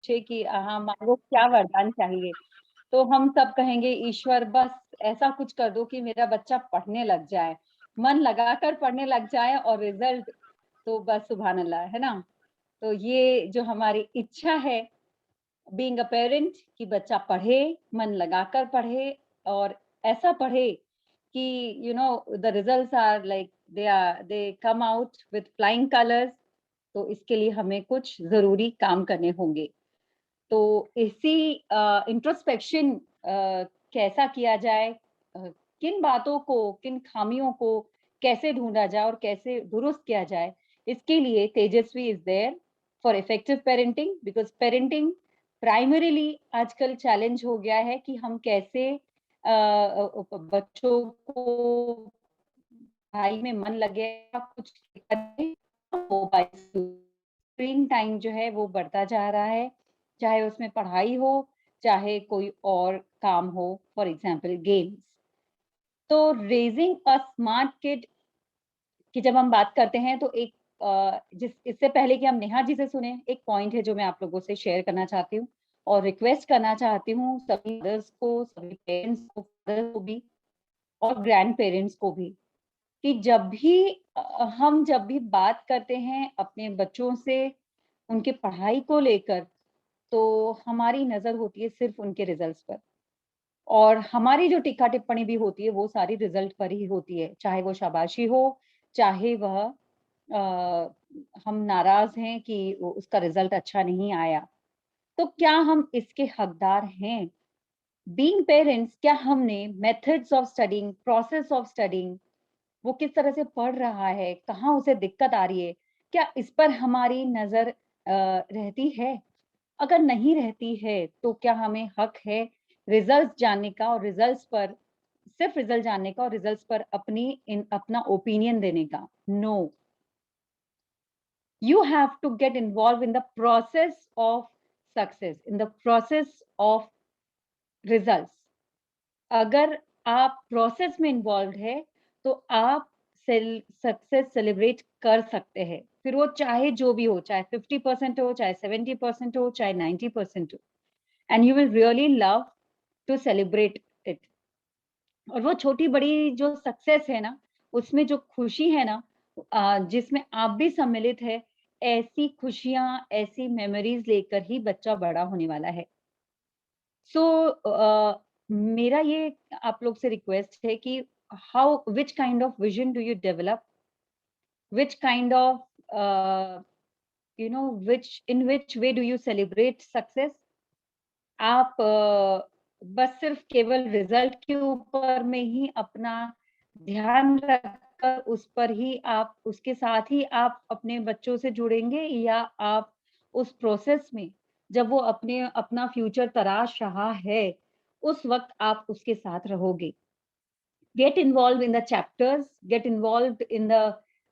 पूछे कि हाँ मांगो क्या वरदान चाहिए, तो हम सब कहेंगे ईश्वर बस ऐसा कुछ कर दो कि मेरा बच्चा पढ़ने लग जाए, मन लगाकर पढ़ने लग जाए और रिजल्ट तो बस सुभान अल्लाह, है ना? तो ये जो हमारी इच्छा है बीइंग अ पेरेंट कि बच्चा पढ़े, मन लगाकर पढ़े और ऐसा पढ़े कि the results are like they come out with flying colours. तो इसके लिए हमें कुछ ज़रूरी काम करने होंगे। तो इसी इंट्रोस्पेक्शन कैसा किया जाए, किन बातों को, किन खामियों को कैसे ढूँढा जाए और कैसे दुरुस्त किया जाए, इसके लिए Tejasvi is there for effective parenting because parenting primarily आजकल चैलेंज हो गया है कि हम कैसे बच्चों को पढ़ाई में मन लगे कुछ करें, मोबाइल स्क्रीन टाइम जो है वो बढ़ता जा रहा है, चाहे उसमें पढ़ाई हो, चाहे कोई और काम हो, फॉर एग्जांपल गेम्स। तो रेजिंग अ स्मार्ट किड की जब हम बात करते हैं तो एक जिस इससे पहले कि हम नेहा जी से सुने, एक पॉइंट है जो मैं आप लोगों से शेयर करना चाहती हूँ और रिक्वेस्ट करना चाहती हूँ सभी मदर्स को, सभी पेरेंट्स को, फादर को भी और ग्रैंड पेरेंट्स को भी। कि हम जब भी बात करते हैं अपने बच्चों से उनकी पढ़ाई को लेकर, तो हमारी नज़र होती है सिर्फ़ उनके रिज़ल्ट्स पर और हमारी जो टीका-टिप्पणी भी होती है, वो सारी रिज़ल्ट पर ही होती है। चाहे वो शाबाशी हो, चाहे वह हम नाराज़ हैं कि उ उसका रिज़ल्ट अच्छा नहीं आया। तो क्या हम इसके हकदार हैं? बीइंग पेरेंट्स क्या हमने methods of studying, process of studying वो किस तरह से पढ़ रहा है, कहाँ उसे दिक्कत आ रही है, क्या इस पर हमारी नज़र रहती है? अगर नहीं रहती है, तो क्या हमें हक है रिज़ल्ट्स जानने का और रिज़ल्ट्स पर सिर्फ़ रिज़ल्ट जानने का और रिज़ल्ट्स पर अपना ओपिनियन देने का? No, you have to get involved in the process of success, in the process of results. अगर आप प्रोसेस में इन्वॉल्व्ड है, तो आप सक्सेस सेलिब्रेट कर सकते हैं। फिर वो चाहे जो भी हो, चाहे 50% हो, चाहे 70% हो, चाहे 90% हो and you will really love to celebrate it. और वो छोटी-बड़ी जो सक्सेस है ना, उसमें जो खुशी है ना जिसमें आप भी सम्मिलित है, ऐसी खुशियाँ, ऐसी मेमोरीज़ लेकर ही बच्चा बड़ा होने वाला है। सो मेरा ये आप लोग से रिक्वेस्ट है कि how which kind of vision do you develop which kind of which in which way do you celebrate success आप बस सिर्फ केवल रिजल्ट के ऊपर में ही अपना ध्यान रखकर उस पर ही आप उसके साथ ही आप अपने बच्चों से जुड़ेंगे या आप उस प्रोसेस में जब वो अपना फ्यूचर तराश रहा है, उस वक़्त आप उसके साथ रहोगे। Get involved in the chapters, get involved in the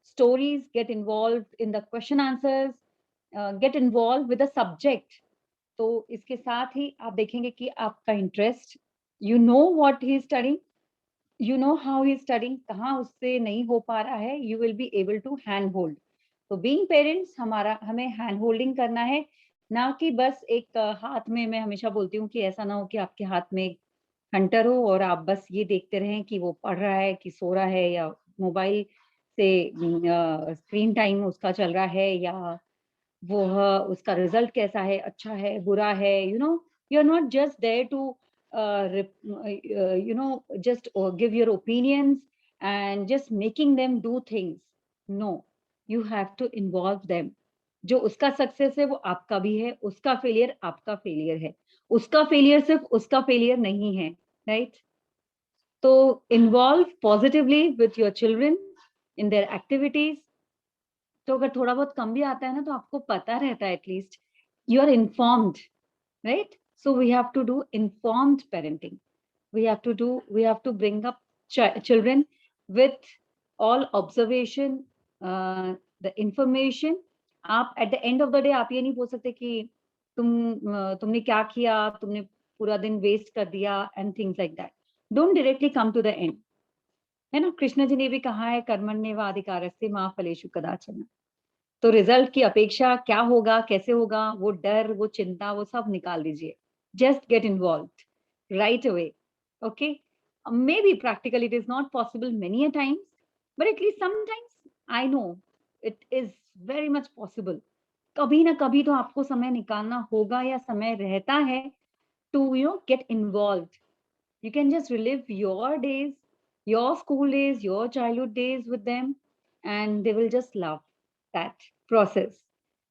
stories, get involved in the question answers, get involved with the subject. तो इसके साथ ही आप देखेंगे कि आपका interest you know what he is studying you know how he is studying कहाँ उससे नहीं हो पा रहा है you will be able to hand hold तो बीइंग पेरेंट्स हमारा हमें हैंड होल्डिंग करना है ना कि बस एक हाथ में मैं हमेशा बोलती हूँ कि ऐसा ना हो कि आपके हाथ में हंटर हो और आप बस ये देखते रहें कि वो पढ़ रहा है कि सो रहा है या मोबाइल से स्क्रीन टाइम उसका चल रहा है या उसका रिजल्ट कैसा है, अच्छा है, बुरा है, you are not just there to just give your opinions and just making them do things. No, you have to involve them. जो उसका सक्सेस है वो आपका भी है, उसका फेलियर आपका फेलियर है। उसका फेलियर सिर्फ उसका फेलियर नहीं है, राइट? तो involve positively with your children in their activities. तो अगर थोड़ा बहुत कम भी आता है ना तो आपको पता रहता है at least you are informed, right? So we have to do informed parenting. We have to bring up children with all observation, the information. आप at the end of the day आप ये नहीं बोल सकते कि तुमने क्या किया, तुमने पूरा दिन वेस्ट कर दिया and things like that. Don't directly come to the end. है ना? कृष्ण जी ने भी कहा है कर्मण्येवाधिकारस्ते मा फलेषु कदाचन। तो रिजल्ट की अपेक्षा क्या होगा, कैसे होगा, वो डर, वो चिंता, वो सब निकाल दीजिए। Just get involved right away, okay? Maybe practically it is not possible many a times, but at least sometimes I know it is very much possible. कभी ना कभी तो आपको समय निकालना होगा या समय रहता है to get involved. You can just relive your days, your school days, your childhood days with them, and they will just love that process.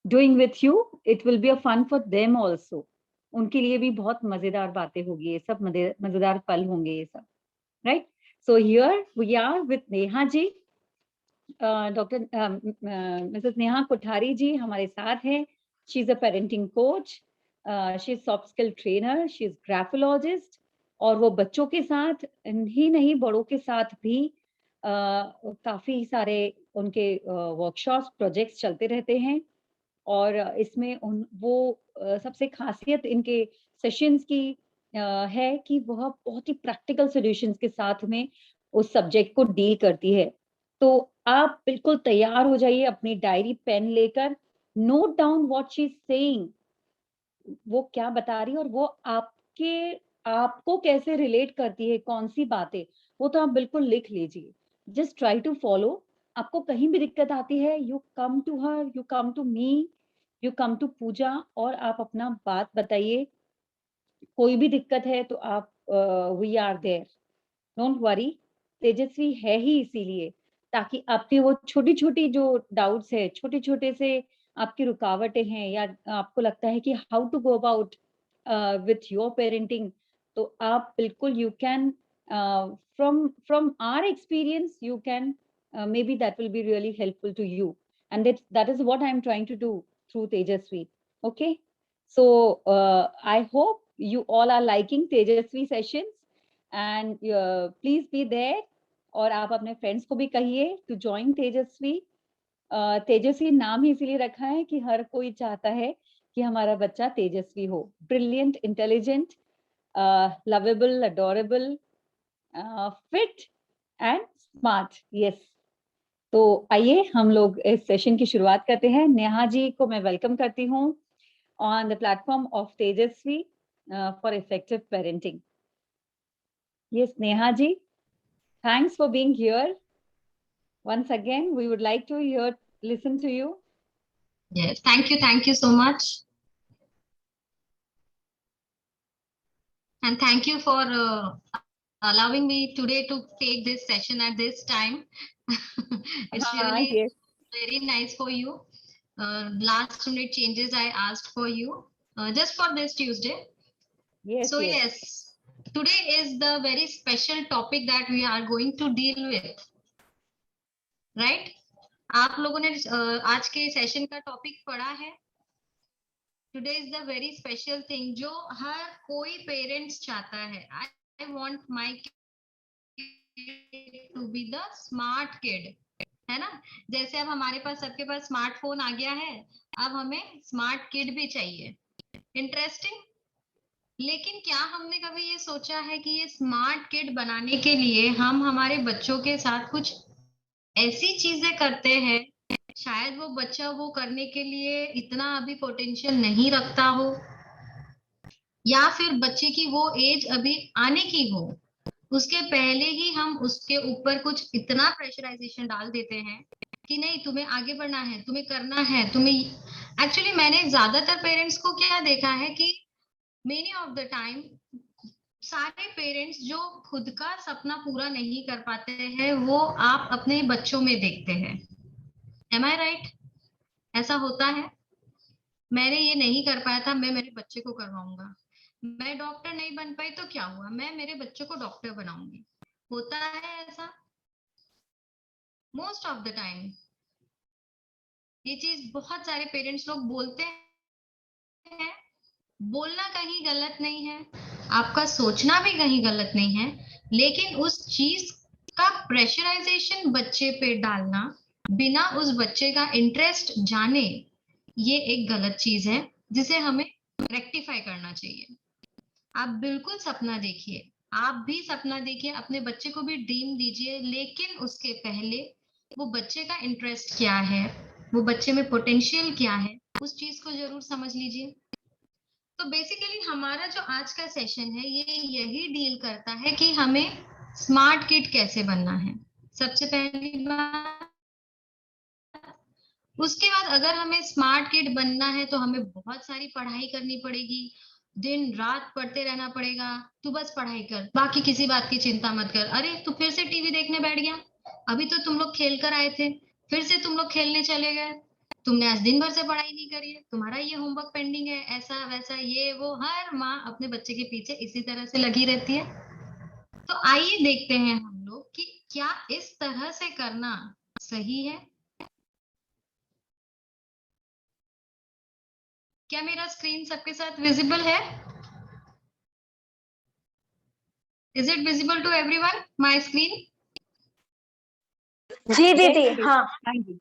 Doing with you, it will be a fun for them also. उनके लिए भी बहुत मजेदार बातें होगी, ये सब मजेदार पल होंगे ये सब, right? So here we are with Neha ji. Doctor Mrs Neha Kothari ji हमारे साथ हैं। She is a parenting coach, she is soft skill trainer, she is graphologist, और वो बच्चों के साथ ही नहीं बड़ों के साथ भी काफी सारे उनके वर्कशॉप्स प्रोजेक्ट्स चलते रहते हैं। और इसमें वो सबसे खासियत इनके सेशंस की है कि वह बहुत ही प्रैक्टिकल सॉल्यूशंस के साथ में उस सब्जेक्ट को डील करती है। तो आप बिल्कुल तैयार हो जाइए अपनी डायरी पेन लेकर, note down what she is saying, वो क्या बता रही है और वो आपको कैसे रिलेट करती है, कौन सी बातें, वो तो आप बिल्कुल लिख लीजिए। Just try to follow. आपको कहीं भी दिक्कत आती है, you come to her, you come to me, you come to Pooja, और आप अपना बात बताइए। कोई भी दिक्कत है तो आप we are there, don't worry. Tejasvi है ही इसीलिए, ताकि आपकी वो छोटी-छोटी जो डाउट्स है, छोटे-छोटे से आपकी रुकावटें हैं, या आपको लगता है कि how to go about with your parenting, तो आप बिल्कुल you can from our experience you can, maybe that will be really helpful to you, and that is what I am trying to do through Tejasvi. Okay, so I hope you all are liking Tejasvi sessions, and please be there. और आप अपने friends को भी कहिए to join तेजस्वी। तेजस्वी नाम ही इसीलिए रखा है कि हर कोई चाहता है कि हमारा बच्चा तेजस्वी हो, brilliant, intelligent, lovable, adorable, fit and smart. Yes, तो आइए हम लोग इस सेशन की शुरुआत करते हैं। नेहा जी को मैं वेलकम करती हूँ on the platform of Tejasvi for effective parenting. Yes Neha ji, thanks for being here. Once again, we would like to listen to you. Yes, thank you so much. And thank you for allowing me today to take this session at this time. It's really Yes. very nice for you. Last minute changes I asked for you just for this Tuesday. Yes, So yes. yes, today is the very special topic that we are going to deal with. Right? आप लोगों ने आज के session का topic पढ़ा है। Today is the very special thing जो हर कोई पेरेंट्स चाहता है। I want my kid to be the smart kid, है ना? जैसे अब हमारे पास सबके पास स्मार्टफोन आ गया है, अब हमें स्मार्ट किड भी चाहिए। इंटरेस्टिंग। लेकिन क्या हमने कभी ये सोचा है कि ये स्मार्ट किड बनाने के लिए हम हमारे बच्चों के साथ कुछ ऐसी चीजें करते हैं, शायद वो बच्चा वो करने के लिए इतना अभी पोटेंशियल नहीं रखता हो, या फिर बच्चे की वो एज अभी आने की हो, उसके पहले ही हम उसके ऊपर कुछ इतना प्रेशराइजेशन डाल देते हैं कि नहीं तुम्हें आगे बढ़ना है, तुम्हें करना है, तुम्हें। एक्चुअली मैंने ज्यादातर पेरेंट्स को क्या देखा है कि मेनी ऑफ द टाइम सारे पेरेंट्स जो खुद का सपना पूरा नहीं कर पाते हैं वो आप अपने बच्चों में देखते हैं। M I right? ऐसा होता है। मैंने ये नहीं कर पाया था, मैं मेरे बच्चे को करवाऊंगा। मैं डॉक्टर नहीं बन पाई तो क्या हुआ, मैं मेरे बच्चे को डॉक्टर बनाऊंगी। होता है ऐसा मोस्ट ऑफ द टाइम। ये चीज बहुत सारे पेरेंट्स लोग बोलते हैं। बोलना कहीं गलत नहीं है, आपका सोचना भी कहीं गलत नहीं है, लेकिन उस चीज का प्रेशराइजेशन बच्चे पे डालना बिना उस बच्चे का इंटरेस्ट जाने, ये एक गलत चीज है जिसे हमें रेक्टिफाई करना चाहिए। आप बिल्कुल सपना देखिए, आप भी सपना देखिए, अपने बच्चे को भी ड्रीम दीजिए, लेकिन उसके पहले वो बच्चे का इंटरेस्ट क्या है, वो बच्चे में पोटेंशियल क्या है, उस चीज को जरूर समझ लीजिए। तो बेसिकली हमारा जो आज का सेशन है ये यही डील करता है कि हमें स्मार्ट किड कैसे बनना है, सबसे पहली बात। उसके बाद अगर हमें स्मार्ट किड बनना है तो हमें बहुत सारी पढ़ाई करनी पड़ेगी, दिन रात पढ़ते रहना पड़ेगा। तू बस पढ़ाई कर, बाकी किसी बात की चिंता मत कर। अरे तू फिर से टीवी देखने बैठ गया, अभी तो तुम लोग खेल कर आए थे, फिर से तुम लोग खेलने चले गए, तुमने आज दिन भर से पढ़ाई नहीं करी है, तुम्हारा ये होमवर्क पेंडिंग है, ऐसा वैसा ये वो। हर माँ अपने बच्चे के पीछे इसी तरह से लगी रहती है। तो आइए देखते हैं हम लोग कि क्या इस तरह से करना सही है। क्या मेरा स्क्रीन सबके साथ विजिबल है? Is it visible to everyone my screen? जी दीदी, Yes, हाँ। हाँ जी।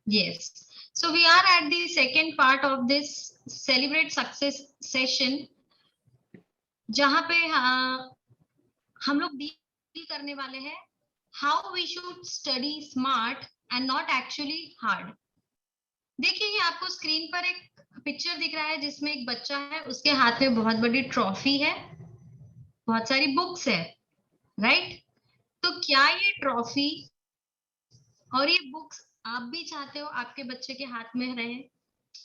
Yes. So we are at the second part of this celebrate success session, जहां पे हम लोग डील करने वाले हैं how we should study smart and not actually hard. देखिए ये आपको स्क्रीन पर एक पिक्चर दिख रहा है जिसमें एक बच्चा है, उसके हाथ में बहुत बड़ी ट्रॉफी है, बहुत सारी बुक्स है, राइट? तो क्या ये ट्रॉफी और ये बुक्स आप भी चाहते हो आपके बच्चे के हाथ में रहे?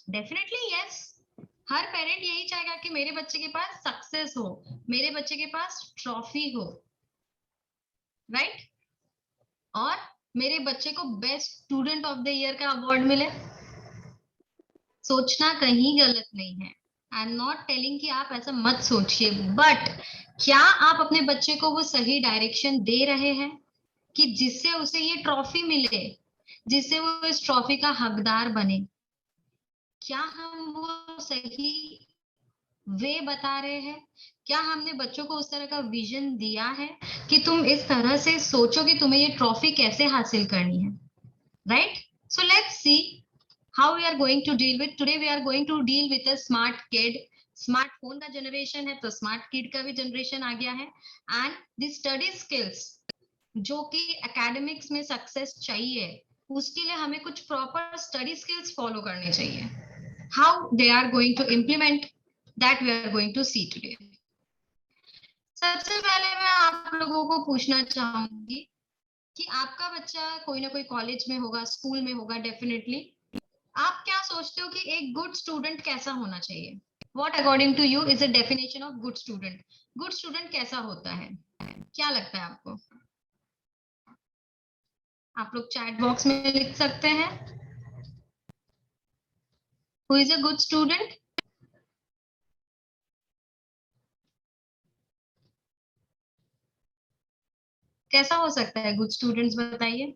Definitely yes. हर पेरेंट यही चाहेगा कि मेरे बच्चे के पास सक्सेस हो, मेरे बच्चे के पास ट्रॉफी हो, राइट? और मेरे बच्चे को best student of the year का अवार्ड मिले। सोचना कहीं गलत नहीं है, आई एम नॉट टेलिंग कि आप ऐसा मत सोचिए, बट क्या आप अपने बच्चे को वो सही डायरेक्शन दे रहे हैं कि जिससे उसे ये ट्रॉफी मिले, जिससे वो इस ट्रॉफी का हकदार बने? क्या हम वो सही वे बता रहे हैं? क्या हमने बच्चों को उस तरह का विजन दिया है कि तुम इस तरह से सोचो कि तुम्हें ये ट्रॉफी कैसे हासिल करनी है, right? So let's see how we are going to deal with today. We are going to deal with a smart kid. Smartphone का जनरेशन है तो स्मार्ट किड का भी जनरेशन आ गया है। एंड द स्टडी स्किल्स, जो कि एकेडमिक्स में सक्सेस चाहिए, उसके लिए हमें कुछ प्रॉपर स्टडी स्किल्स फॉलो करने चाहिए। How they are going to implement that we are going to see today. सबसे पहले मैं आप लोगों को पूछना चाहूंगी कि आपका बच्चा कोई ना कोई कॉलेज में होगा, स्कूल में होगा डेफिनेटली। आप क्या सोचते हो कि एक गुड स्टूडेंट कैसा होना चाहिए? What according to you is a definition of good student? Good student कैसा होता है, क्या लगता है आपको? आप लोग चैट बॉक्स में लिख सकते हैं। Who is a good student? कैसा हो सकता है गुड स्टूडेंट्स, बताइए।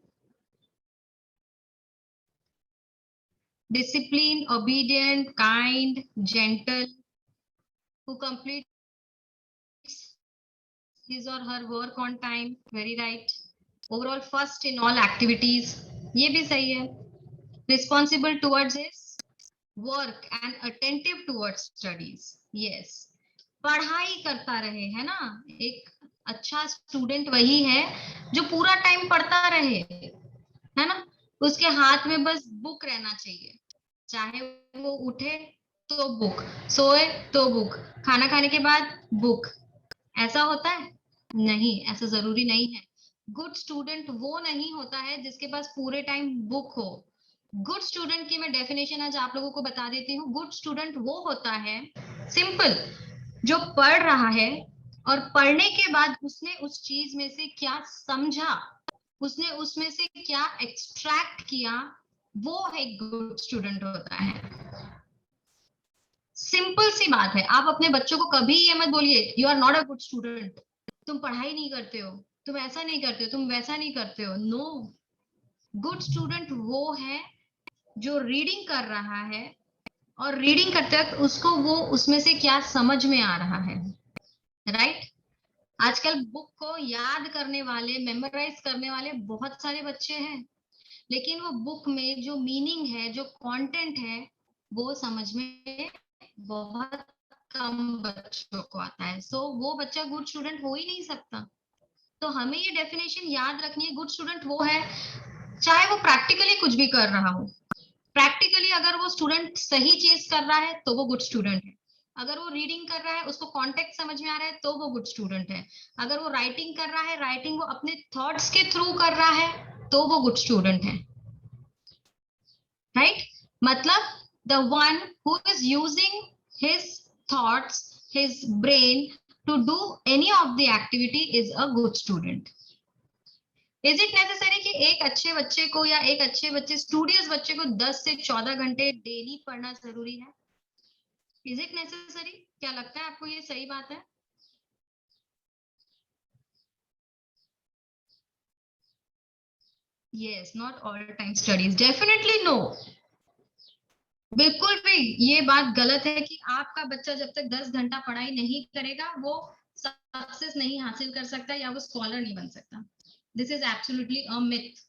Discipline, obedient, kind, gentle, who completes his or her work on time, very right. Overall first in all activities, ये भी सही है। Responsible towards his work and attentive towards studies, yes. पढ़ाई करता रहे, है ना? एक अच्छा स्टूडेंट वही है जो पूरा टाइम पढ़ता रहे, है ना? उसके हाथ में बस बुक रहना चाहिए, चाहे वो उठे तो बुक, सोए तो बुक, खाना खाने के बाद बुक। ऐसा होता है? नहीं, ऐसा जरूरी नहीं है। गुड स्टूडेंट वो नहीं होता है जिसके पास पूरे टाइम बुक हो। गुड स्टूडेंट की मैं डेफिनेशन आज आप लोगों को बता देती हूँ। गुड स्टूडेंट वो होता है, सिंपल, जो पढ़ रहा है और पढ़ने के बाद उसने उस चीज में से क्या समझा, उसने उसमें से क्या एक्सट्रैक्ट किया, वो एक गुड स्टूडेंट होता है। सिंपल सी बात है। आप अपने बच्चों को कभी ये मत बोलिए you are not a good student, तुम पढ़ाई नहीं करते हो, तुम ऐसा नहीं करते हो, तुम वैसा नहीं करते हो। नो, गुड स्टूडेंट वो है जो रीडिंग कर रहा है और रीडिंग करते वक्त उसको वो उसमें से क्या समझ में आ रहा है, राइट? आजकल बुक को याद करने वाले, मेमोराइज करने वाले बहुत सारे बच्चे हैं, लेकिन वो बुक में जो मीनिंग है, जो कंटेंट है, वो समझ में बहुत कम बच्चों को आता है। सो वो बच्चा गुड स्टूडेंट हो ही नहीं सकता। तो हमें ये डेफिनेशन याद रखनी है। गुड स्टूडेंट वो है चाहे वो प्रैक्टिकली कुछ भी कर रहा हो, प्रैक्टिकली अगर वो स्टूडेंट सही चीज कर रहा है तो वो गुड स्टूडेंट है। अगर वो रीडिंग कर रहा है, उसको कॉन्टेक्ट समझ में आ रहा है, तो वो गुड स्टूडेंट है। अगर वो राइटिंग कर रहा है, राइटिंग वो अपने थॉट्स के थ्रू कर रहा है, तो वो गुड स्टूडेंट है। राइट? मतलब the one who is using his thoughts, his brain to do any of the activity is a good student. Is it necessary कि एक अच्छे बच्चे को या एक अच्छे बच्चे स्टूडियस बच्चे को 10 से 14 घंटे डेली पढ़ना जरूरी है? Is it necessary? क्या लगता है आपको ये सही बात है? Yes, not all time studies, definitely no. बिल्कुल भी ये बात गलत है कि आपका बच्चा जब तक 10 घंटा पढ़ाई नहीं करेगा वो सक्सेस नहीं हासिल कर सकता या वो स्कॉलर नहीं बन सकता। This is absolutely a myth.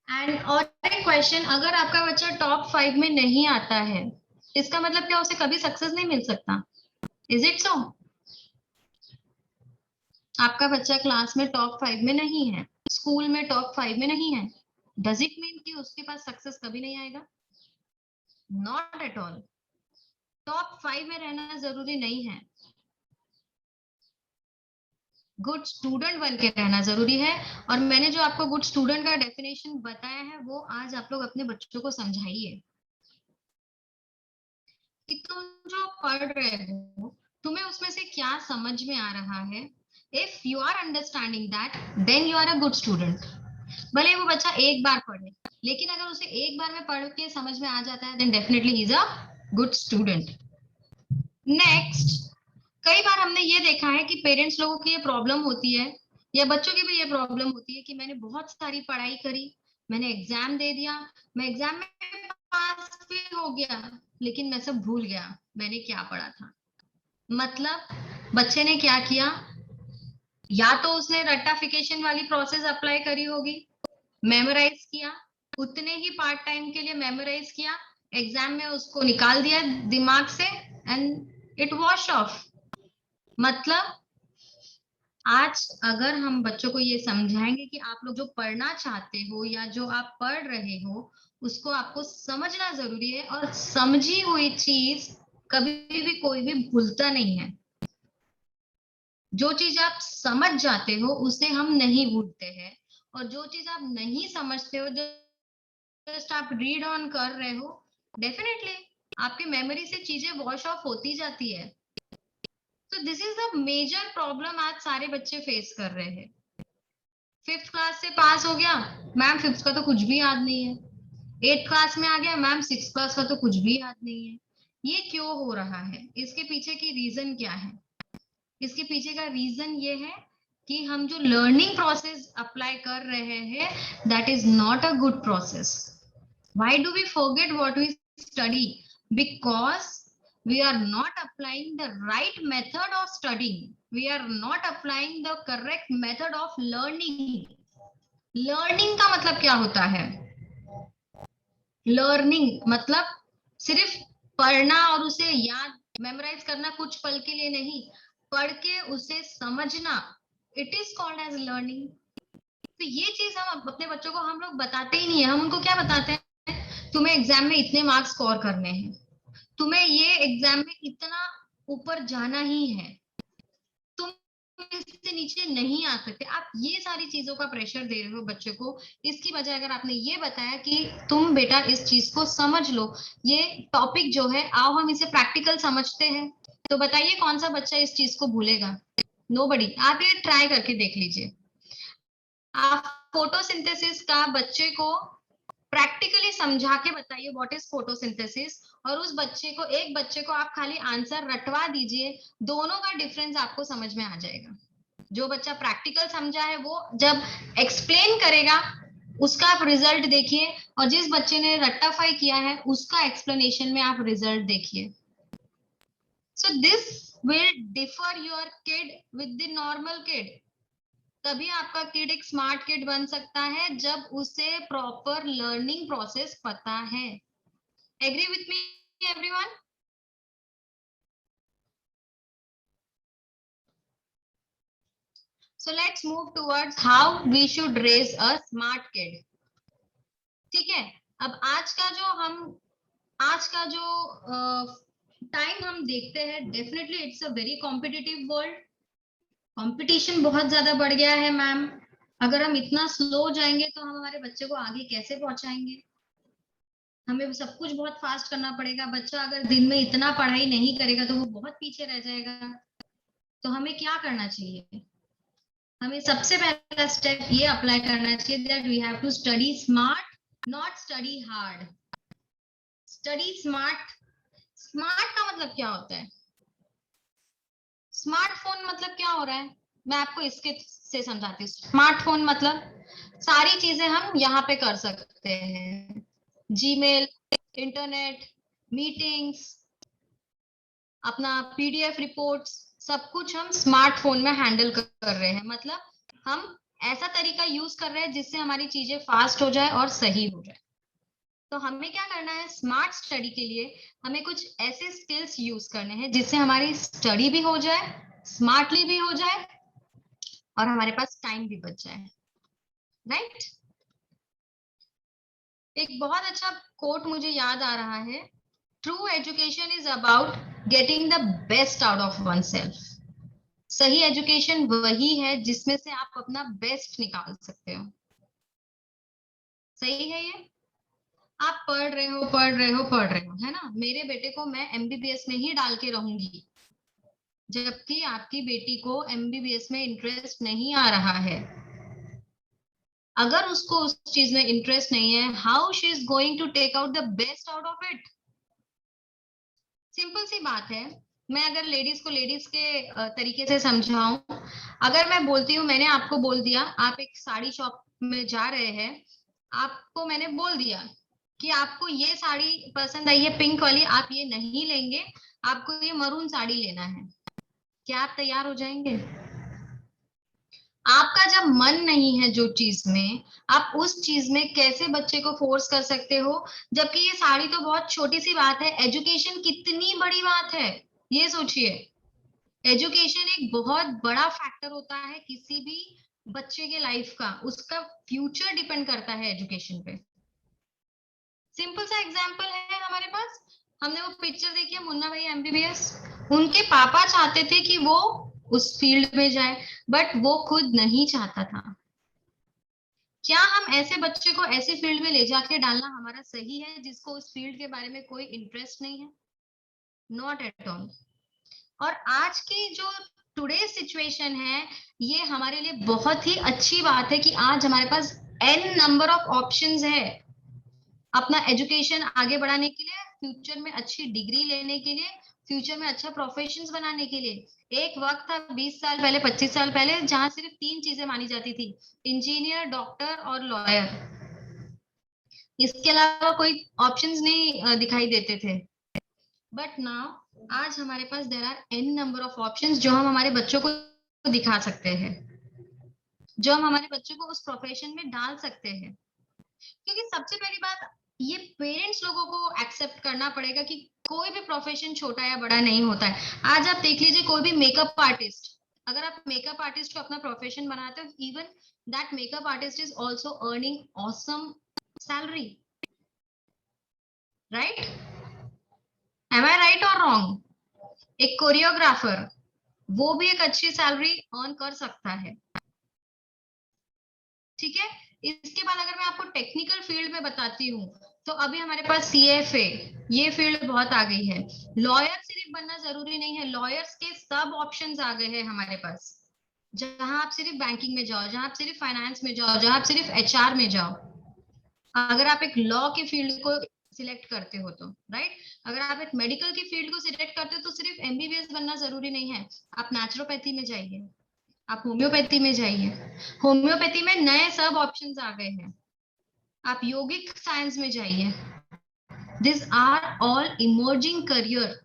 And और एक क्वेश्चन, अगर आपका बच्चा टॉप 5 में नहीं आता है, इसका मतलब क्या उसे कभी सक्सेस नहीं मिल सकता? Is it so? आपका बच्चा क्लास में टॉप 5 में नहीं है, स्कूल में टॉप 5 में नहीं है, डज इट मीन कि उसके पास सक्सेस कभी नहीं आएगा? Not at all. टॉप 5 में रहना जरूरी नहीं है, गुड स्टूडेंट बन के रहना जरूरी है। और मैंने जो आपको गुड स्टूडेंट का डेफिनेशन बताया है वो आज आप लोग अपने बच्चों को समझाइए कि तुम जो पढ़ रहे हो तुम्हें उसमें से क्या समझ में आ रहा है। If you are understanding that, then you are a good student. भले वो बच्चा एक बार पढ़े, लेकिन अगर उसे एक बार में पढ़ के समझ में आ जाता है, then definitely he is a good student. Next, कई बार हमने ये देखा है कि पेरेंट्स लोगों की ये प्रॉब्लम होती है या बच्चों की भी ये प्रॉब्लम होती है कि मैंने बहुत सारी पढ़ाई करी, मैंने एग्जाम दे दिया, मैं एग्जाम में पास भी हो गया, लेकिन मैं सब भूल गया मैंने क्या पढ़ा था। मतलब बच्चे ने क्या किया, या तो उसने रट्टाफिकेशन वाली प्रोसेस अप्लाई करी होगी, मेमोराइज किया, उतने ही पार्ट टाइम के लिए मेमोराइज किया, एग्जाम में उसको निकाल दिया दिमाग से एंड इट वॉश ऑफ। मतलब आज अगर हम बच्चों को ये समझाएंगे कि आप लोग जो पढ़ना चाहते हो या जो आप पढ़ रहे हो उसको आपको समझना जरूरी है, और समझी हुई चीज कभी भी कोई भी भूलता नहीं है। जो चीज आप समझ जाते हो उसे हम नहीं भूलते हैं, और जो चीज आप नहीं समझते हो, जस्ट आप रीड ऑन कर रहे हो, डेफिनेटली आपके मेमोरी से चीजें वॉश ऑफ होती जाती है। तो this is the major problem आज सारे बच्चे फेस कर रहे हैं। 5th क्लास से पास हो गया, मैम 5th का तो कुछ भी याद नहीं है। 8th क्लास में आ गया, मैम 6th क्लास का तो कुछ भी याद नहीं है। ये क्यों हो रहा है? इसके पीछे की रीजन क्या है? इसके पीछे का रीजन ये है कि हम जो लर्निंग प्रोसेस अप्लाई कर रहे हैं, that is not a good process. Why do we forget what we study? Because we are not applying the right method of studying. We are not applying the correct method of learning. Learning का मतलब क्या होता है? Learning मतलब सिर्फ पढ़ना और उसे याद मेमोराइज करना कुछ पल के लिए नहीं, पढ़ के उसे समझना, it is called as learning. तो ये चीज हम अपने बच्चों को हम लोग बताते ही नहीं है। हम उनको क्या बताते हैं, तुम्हें एग्जाम में इतने मार्क्स स्कोर करने हैं, तुम्हें ये एग्जाम में इतना ऊपर जाना ही है, तुम इससे नीचे नहीं आ सकते। आप ये सारी चीजों का प्रेशर दे रहे हो बच्चे को। इसकी वजह अगर आपने ये बताया कि तुम बेटा इस चीज को समझ लो, ये टॉपिक जो है आओ हम इसे प्रैक्टिकल समझते हैं, तो बताइए कौन सा बच्चा इस चीज को भूलेगा? नोबडी। आप ये ट्राई करके देख लीजिए। आप फोटोसिंथेसिस का बच्चे को प्रैक्टिकली समझा के बताइए व्हाट इज फोटोसिंथेसिस, और उस बच्चे को, एक बच्चे को आप खाली आंसर रटवा दीजिए, दोनों का डिफरेंस आपको समझ में आ जाएगा। जो बच्चा प्रैक्टिकल समझा है वो जब एक्सप्लेन करेगा उसका आप रिजल्ट देखिए, और जिस बच्चे ने रट्टाफाई किया है उसका एक्सप्लेनेशन में आप रिजल्ट देखिए। सो this will differ your kid with the normal kid. तभी आपका किड एक स्मार्ट किड बन सकता है जब उसे प्रॉपर लर्निंग प्रोसेस पता है। Agree with me everyone? So let's move towards how we should raise a smart kid. ठीक है, अब आज का जो टाइम हम देखते हैं, definitely it's a very competitive world. Competition बहुत ज्यादा बढ़ गया है मैम। अगर हम इतना स्लो जाएंगे तो हम हमारे बच्चे को आगे कैसे पहुंचाएंगे? हमें सब कुछ बहुत फास्ट करना पड़ेगा। बच्चा अगर दिन में इतना पढ़ाई नहीं करेगा तो वो बहुत पीछे रह जाएगा। तो हमें क्या करना चाहिए? हमें सबसे पहला स्टेप ये अप्लाई करना चाहिए that we have to study smart, not study hard. Study smart. Smart का मतलब क्या होता है? स्मार्टफोन मतलब क्या हो रहा है? मैं आपको इसके से समझाती हूँ। स्मार्टफोन मतलब सारी चीजें हम यहाँ पे कर सकते हैं। जीमेल, इंटरनेट, मीटिंग्स, अपना पीडीएफ रिपोर्ट्स, सब कुछ हम स्मार्टफोन में हैंडल कर रहे हैं। मतलब हम ऐसा तरीका यूज कर रहे हैं जिससे हमारी चीजें फास्ट हो जाए और सही हो जाए। तो हमें क्या करना है? स्मार्ट स्टडी के लिए हमें कुछ ऐसे स्किल्स यूज करने हैं जिससे हमारी स्टडी भी हो जाए, स्मार्टली भी हो जाए, और हमारे पास टाइम भी बच जाए। राइट? एक बहुत अच्छा कोट मुझे याद आ रहा है, true education is about getting the best out of one self. सही एजुकेशन वही है जिसमें से आप अपना बेस्ट निकाल सकते हो। सही है ये? आप पढ़ रहे हो, पढ़ रहे हो, पढ़ रहे हो, है ना? मेरे बेटे को मैं एमबीबीएस में ही डाल के रहूंगी, जबकि आपकी बेटी को एमबीबीएस में इंटरेस्ट नहीं आ रहा है। अगर उसको उस चीज में इंटरेस्ट नहीं है, how she is going to take out the best out of it? Simple सी बात है। मैं अगर लेडीज को लेडीज के तरीके से समझाऊं, अगर मैं बोलती हूँ, मैंने आपको बोल दिया, आप एक साड़ी शॉप में जा रहे हैं, आपको मैंने बोल दिया कि आपको ये साड़ी पसंद आई है पिंक वाली, आप ये नहीं लेंगे, आपको ये मरून साड़ी लेना है। क्या आप तैयार हो जाएंगे? आपका जब मन नहीं है जो चीज में, आप उस चीज में कैसे बच्चे को फोर्स कर सकते हो? जबकि ये साड़ी तो बहुत छोटी सी बात है, एजुकेशन कितनी बड़ी बात है, ये सोचिए। एजुकेशन एक बहुत बड़ा फैक्टर होता है किसी भी बच्चे के लाइफ का। उसका फ्यूचर डिपेंड करता है एजुकेशन पे। सिंपल सा एग्जांपल है हमारे पास। हमने वो पिक्चर देखी है, मुन्ना भाई एमबीबीएस। उनके पापा चाहते थे कि वो उस फील्ड में जाए, बट वो खुद नहीं चाहता था। क्या हम ऐसे बच्चे को ऐसे फील्ड में ले जाके डालना हमारा सही है जिसको उस फील्ड के बारे में कोई इंटरेस्ट नहीं है? Not at all. और आज की जो टुडे सिचुएशन है, ये हमारे लिए बहुत ही अच्छी बात है कि आज हमारे पास एन नंबर ऑफ ऑप्शंस है अपना एजुकेशन आगे बढ़ाने के लिए, फ्यूचर में अच्छी डिग्री लेने के लिए, फ्यूचर में अच्छा प्रोफेशंस बनाने के लिए। एक वक्त था 20 साल पहले, 25 साल पहले, जहां सिर्फ 3 चीजें मानी जाती थी, इंजीनियर, डॉक्टर और लॉयर। इसके अलावा कोई ऑप्शंस नहीं दिखाई देते थे। बट नाउ आज हमारे पास there are an number of options जो हम हमारे बच्चों को दिखा सकते हैं, जो हम हमारे बच्चों को उस प्रोफेशन में डाल सकते हैं। क्योंकि सबसे पहली बात, ये पेरेंट्स लोगों को एक्सेप्ट करना पड़ेगा कि कोई भी प्रोफेशन छोटा या बड़ा नहीं होता है। आज आप देख लीजिए, कोई भी मेकअप आर्टिस्ट, अगर आप मेकअप आर्टिस्ट को अपना प्रोफेशन बनाते हो, even that makeup artist is also earning awesome salary. Right? Am I right और रॉन्ग? एक कोरियोग्राफर, वो भी एक अच्छी सैलरी अर्न कर सकता है। ठीक है? इसके बाद अगर मैं आपको टेक्निकल फील्ड में बताती हूँ, तो अभी हमारे पास सीएफए, ये फील्ड बहुत आ गई है। लॉयर सिर्फ बनना जरूरी नहीं है, लॉयर्स के सब ऑप्शंस आ गए हैं हमारे पास। जहां आप सिर्फ बैंकिंग में जाओ, जहां आप सिर्फ फाइनेंस में जाओ, जहां आप सिर्फ एचआर में जाओ, अगर आप एक लॉ के फील्ड को सिलेक्ट करते हो तो, राइट? अगर आप एक मेडिकल की फील्ड को सिलेक्ट करते हो तो सिर्फ एमबीबीएस बनना जरूरी नहीं है। आप नेचुरोपैथी में जाइए, आप होम्योपैथी में जाइए, होम्योपैथी में नए सब ऑप्शंस आ गए हैं। आप योगिक साइंस में जाइए। This are all emerging career,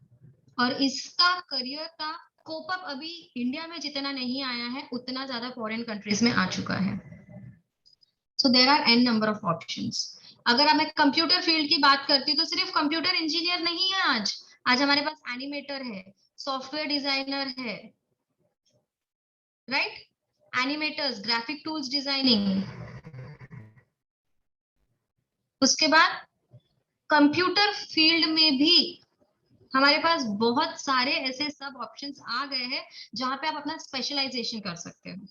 और इसका करियर का स्कोप अप अभी इंडिया में जितना नहीं आया है, उतना ज्यादा फॉरेन कंट्रीज में आ चुका है। So there are an number of options. अगर मैं कंप्यूटर फील्ड की बात करती हूँ तो सिर्फ कंप्यूटर इंजीनियर नहीं है आज। आज हमारे पास एनिमेटर है, सॉफ्टवेयर डिजाइनर है, right? Animators, graphic tools designing, उसके बाद कंप्यूटर फील्ड में भी हमारे पास बहुत सारे ऐसे सब ऑप्शंस आ गए हैं जहां पे आप अपना स्पेशलाइजेशन कर सकते हो,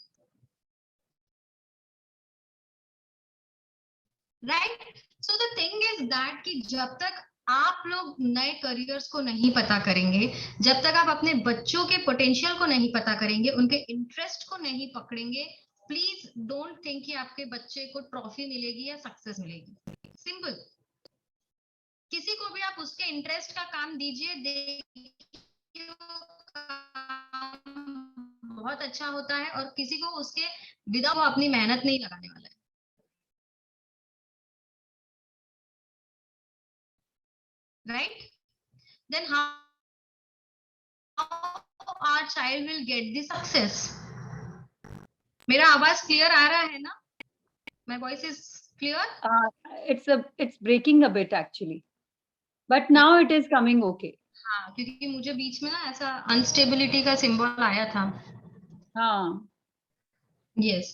right. So the thing is that कि जब तक आप लोग नए करियर्स को नहीं पता करेंगे, जब तक आप अपने बच्चों के पोटेंशियल को नहीं पता करेंगे, उनके इंटरेस्ट को नहीं पकड़ेंगे, प्लीज डोंट थिंक कि आपके बच्चे को ट्रॉफी मिलेगी या सक्सेस मिलेगी। सिंपल। किसी को भी आप उसके इंटरेस्ट का काम दीजिए, देखिए बहुत अच्छा होता है, और किसी को उसके विदा वो अपनी मेहनत नहीं लगाने वाला है, right. Then how our child will get the success. मेरा आवाज क्लियर आ रहा है ना? My voice is clear? It's breaking a bit actually, but now it is coming okay. हाँ, क्योंकि मुझे बीच में ना ऐसा अनस्टेबिलिटी का सिंबल आया था। हाँ, यस।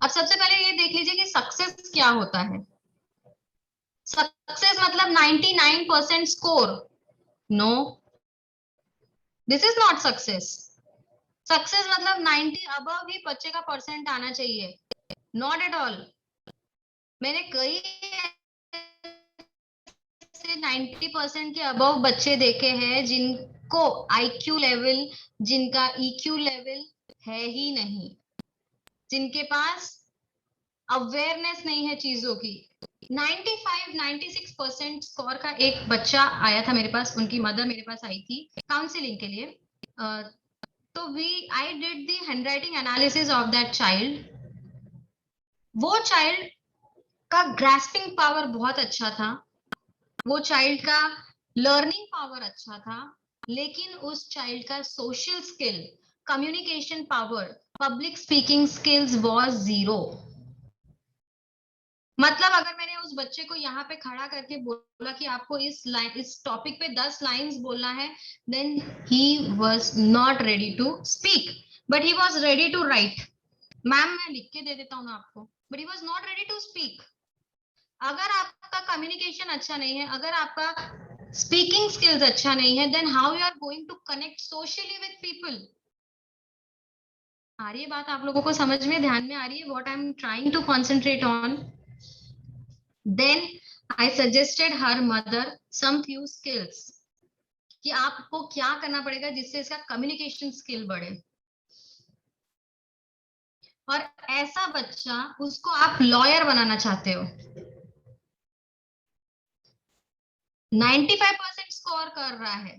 अब सबसे पहले ये देख लीजिए कि सक्सेस क्या होता है। सक्सेस मतलब 99% score? No, this is not success. Success मतलब 90 अबव ही बच्चे का परसेंट आना चाहिए, नॉट एट ऑल। मैंने कई से 90% के अबव बच्चे देखे हैं जिनको आईक्यू लेवल, जिनका ईक्यू लेवल है ही नहीं, जिनके पास अवेयरनेस नहीं है चीजों की। 95-96% स्कोर का एक बच्चा आया था मेरे पास, उनकी मदर मेरे पास आई थी काउंसलिंग के लिए। तो I did the handwriting analysis of that child. वो चाइल्ड का ग्रास्पिंग पावर बहुत अच्छा था, वो चाइल्ड का लर्निंग पावर अच्छा था, लेकिन उस चाइल्ड का social skill, communication power, public speaking skills was zero. मतलब अगर मैंने उस बच्चे को यहाँ पे खड़ा करके बोला कि आपको इस टॉपिक पे 10 लाइंस बोलना है, then he was not ready to speak, but he was ready to write. Ma'am मैं लिख के दे देता हूँ ना आपको, but he was not ready to speak. अगर आपका कम्युनिकेशन अच्छा नहीं है, अगर आपका स्पीकिंग स्किल्स अच्छा नहीं है, then how you are going to connect socially with people. आ रही है बात आप लोगों को समझ में, ध्यान में आ रही है what I am trying to concentrate on? Then I suggested her mother some few skills कि आपको क्या करना पड़ेगा जिससे इसका कम्युनिकेशन स्किल बढ़े। और ऐसा बच्चा, उसको आप लॉयर बनाना चाहते हो, 95% स्कोर कर रहा है,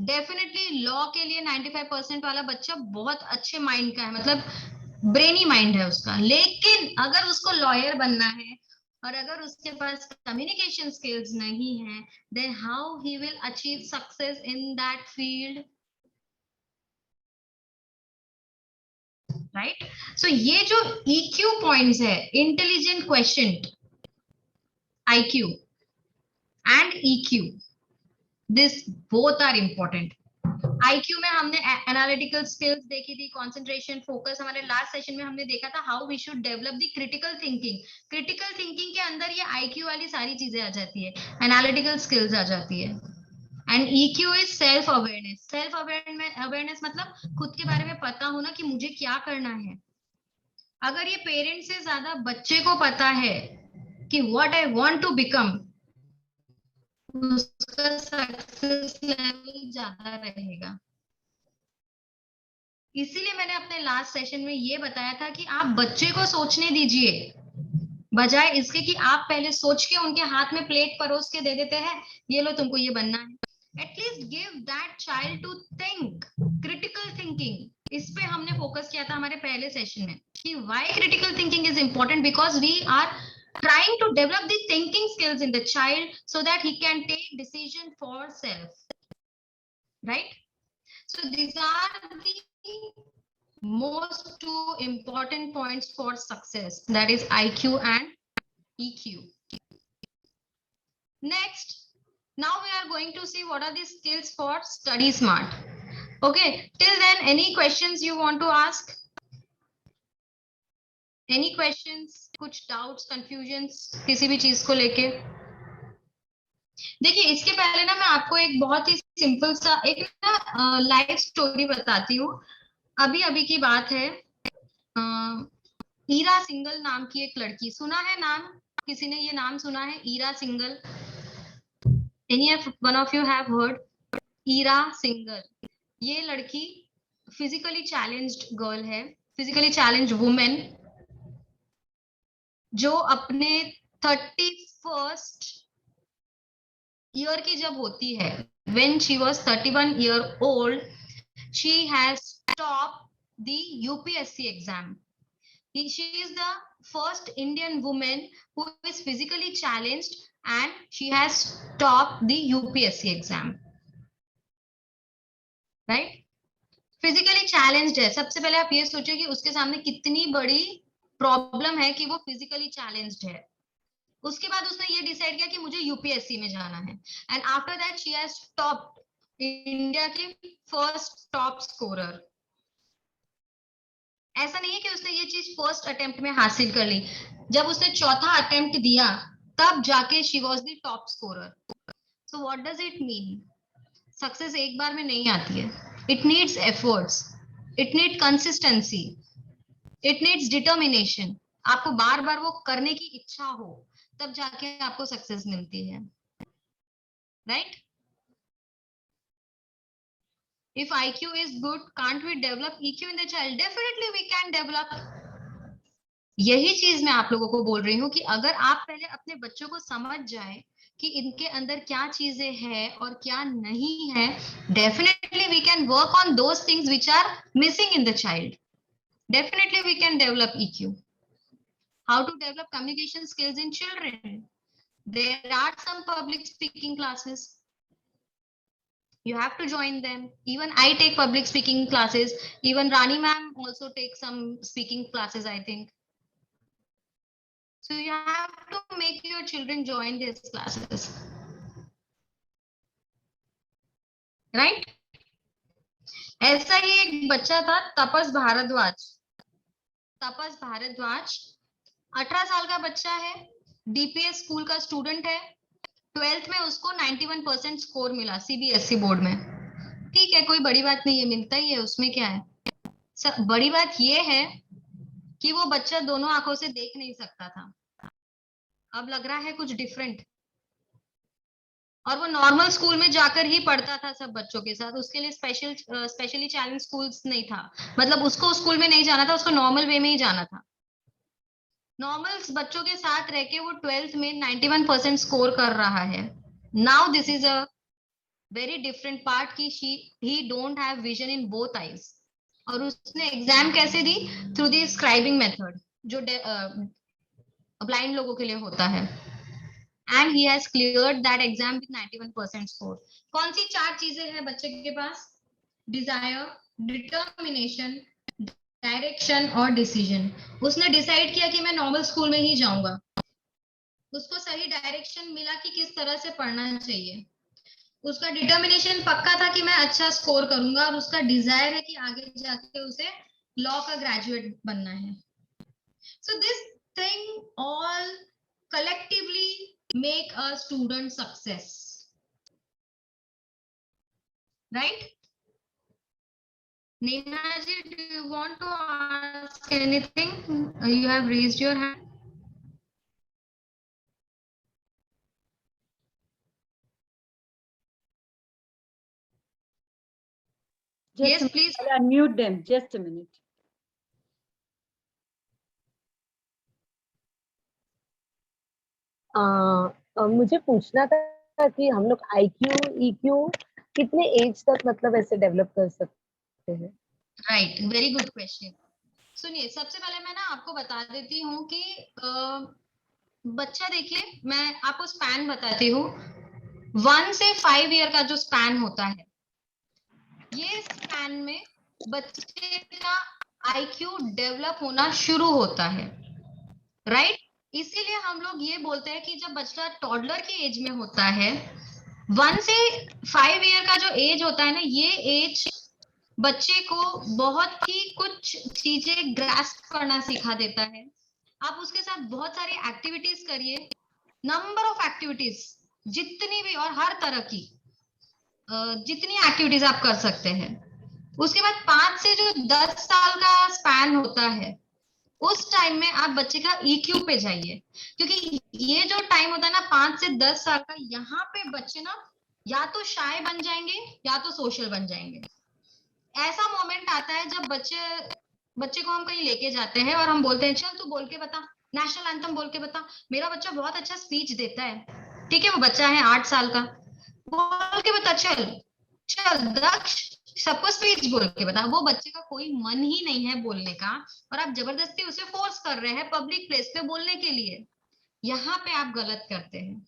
डेफिनेटली लॉ के लिए 95% वाला बच्चा बहुत अच्छे माइंड का है, मतलब ब्रेनी माइंड है उसका। लेकिन अगर उसको लॉयर बनना है और अगर उसके पास कम्युनिकेशन स्किल्स नहीं है, then how he will achieve success in that field, right. So ये जो EQ पॉइंट्स है, intelligent question, IQ and EQ, this both are important. IQ में हमने एनालिटिकल स्किल्स देखी थी, कंसंट्रेशन, फोकस। हमारे लास्ट सेशन में हमने देखा था how we should develop the critical thinking. Critical thinking के अंदर ये IQ वाली सारी चीजें आ जाती है, एनालिटिकल स्किल्स आ जाती है। And EQ is self awareness. Self awareness मतलब खुद के बारे में पता होना कि मुझे क्या करना है। अगर ये पेरेंट्स से ज्यादा बच्चे को पता है कि what I want to become, उसका सक्सेस लेवल ज्यादा रहेगा। इसीलिए मैंने अपने लास्ट सेशन में ये बताया था कि आप बच्चे को सोचने दीजिए, बजाय इसके कि आप पहले सोच के उनके हाथ में प्लेट परोस के दे देते हैं, ये लो तुमको ये बनना है। At least give that child to think, critical thinking. इस पे हमने फोकस किया था हमारे पहले सेशन में कि why critical thinking is important, because we are trying to develop the thinking skills in the child so that he can take decision for self, right? So these are the most two important points for success, that is IQ and EQ. Next, now we are going to see what are the skills for study smart. Okay, till then any questions you want to ask? Any questions? कुछ doubts, confusions किसी भी चीज को लेके? देखिए इसके पहले ना मैं आपको एक बहुत ही सिंपल सा एक ना लाइफ स्टोरी बताती हूँ। अभी अभी की बात है। ईरा सिंगल नाम की एक लड़की, सुना है नाम? किसी ने ये नाम सुना है, Ira Singhal? Any one of you have heard Ira Singhal? ये लड़की फिजिकली चैलेंज्ड गर्ल है, फिजिकली चैलेंज्ड वुमेन, जो अपने 31st ईयर की जब होती है, when she was 31 year old, she has topped the UPSC exam. She is the first Indian woman who is physically challenged and she has topped the UPSC exam. Right? Physically challenged है। सबसे पहले आप ये सोचिए कि उसके सामने कितनी बड़ी प्रॉब्लम है कि वो फिजिकली चैलेंज्ड है। उसके बाद उसने ये डिसाइड किया कि मुझे यूपीएससी में जाना है, and after that she has topped India की फर्स्ट टॉप स्कोरर। ऐसा नहीं है कि उसने ये चीज फर्स्ट अटेम्प्ट में हासिल कर ली, जब उसने चौथा अटेम्प्ट दिया तब जाके she was the top scorer. So what does it mean? Success एक बार में नहीं आती है। It needs efforts, it need consistency, it needs determination. आपको बार बार वो करने की इच्छा हो, तब जाके आपको सक्सेस मिलती है। Right? If IQ is good, can't we develop EQ in the child? Definitely we can develop. यही चीज मैं आप लोगों को बोल रही हूँ कि अगर आप पहले अपने बच्चों को समझ जाए कि इनके अंदर क्या चीजें हैं और क्या नहीं है, definitely we can work on those things which are missing in the child. Definitely we can develop EQ. How to develop communication skills in children? There are some public speaking classes. You have to join them. Even I take public speaking classes. Even Rani ma'am also takes some speaking classes, I think. So you have to make your children join these classes. Right? ऐसा ही एक बच्चा था, तपस भारद्वाज। तपस भारद्वाज 18 साल का बच्चा है, DPS school का student है। 12th में उसको 91% स्कोर मिला सीबीएसई बोर्ड में। ठीक है, कोई बड़ी बात नहीं है, मिलता ही है, उसमें क्या है। बड़ी बात ये है कि वो बच्चा दोनों आंखों से देख नहीं सकता था, अब लग रहा है कुछ डिफरेंट। और वो नॉर्मल स्कूल में जाकर ही पढ़ता था सब बच्चों के साथ, उसके लिए स्पेशली चैलेंज स्कूल्स नहीं था। मतलब उसको स्कूल में नहीं जाना था, उसको नॉर्मल वे में ही जाना था। नॉर्मल बच्चों के साथ रह के वो 12th में 91% स्कोर कर रहा है। Now this is a very different part की he don't have vision in both eyes. और उसने एग्जाम कैसे दी? थ्रू द स्क्राइबिंग मेथड, जो ब्लाइंड लोगों के लिए होता है। And he has cleared that exam with 91% score. कौन सी 4 चीजें हैं बच्चे के पास? डिजायर, डिटर्मिनेशन, डायरेक्शन और डिसीजन। उसने डिसाइड किया कि मैं नॉर्मल स्कूल में ही जाऊंगा। उसको सही डायरेक्शन मिला कि किस तरह से पढ़ना चाहिए। उसका डिटर्मिनेशन पक्का था कि मैं अच्छा स्कोर करूंगा, और उसका डिजायर है कि आगे जाके उसे लॉ का ग्रेजुएट बनना है। So this thing all collectively make a student success, right? Neha ji, do you want to ask anything? You have raised your hand. Yes, please. I'll unmute them. Just a minute. मुझे पूछना था कि हम लोग IQ, EQ कितने as तक मतलब ऐसे डेवलप कर सकते हैं? Right, very good question. सुनिए, सबसे पहले मैं ना आपको बता देती हूँ कि बच्चा, देखिए मैं आपको स्पैन बताती हूँ। 1 से 5 ईयर का जो स्पैन होता है, ये स्पैन में बच्चे का IQ डेवलप होना शुरू होता है। राइट? इसीलिए हम लोग ये बोलते हैं कि जब बच्चा टॉडलर की एज में होता है, 1 से 5 ईयर का जो एज होता है ना, ये एज बच्चे को बहुत ही कुछ चीजें ग्रास्प करना सिखा देता है। आप उसके साथ बहुत सारी एक्टिविटीज करिए, नंबर ऑफ एक्टिविटीज, जितनी भी और हर तरह की जितनी एक्टिविटीज आप कर सकते हैं। उसके बाद 5 से जो 10 साल का स्पैन होता है, उस टाइम में आप बच्चे का EQ पे जाइए, क्योंकि ये जो टाइम होता है ना 5 से 10 साल का, यहाँ पे बच्चे ना या तो शाय बन जाएंगे या तो सोशल बन जाएंगे। ऐसा मोमेंट आता है जब बच्चे को हम कहीं लेके जाते हैं और हम बोलते हैं चल तू बोल के बता, नेशनल एंथम बोल के बता। मेरा बच्चा बहुत अच्छा स्पीच देता है, ठीक है, वो बच्चा है 8 साल का, बोल के बता, चल चल दक्ष सबको स्पीच बोल के बता। वो बच्चे का कोई मन ही नहीं है बोलने का, और आप जबरदस्ती उसे फोर्स कर रहे हैं पब्लिक प्लेस पे बोलने के लिए। यहाँ पे आप गलत करते हैं।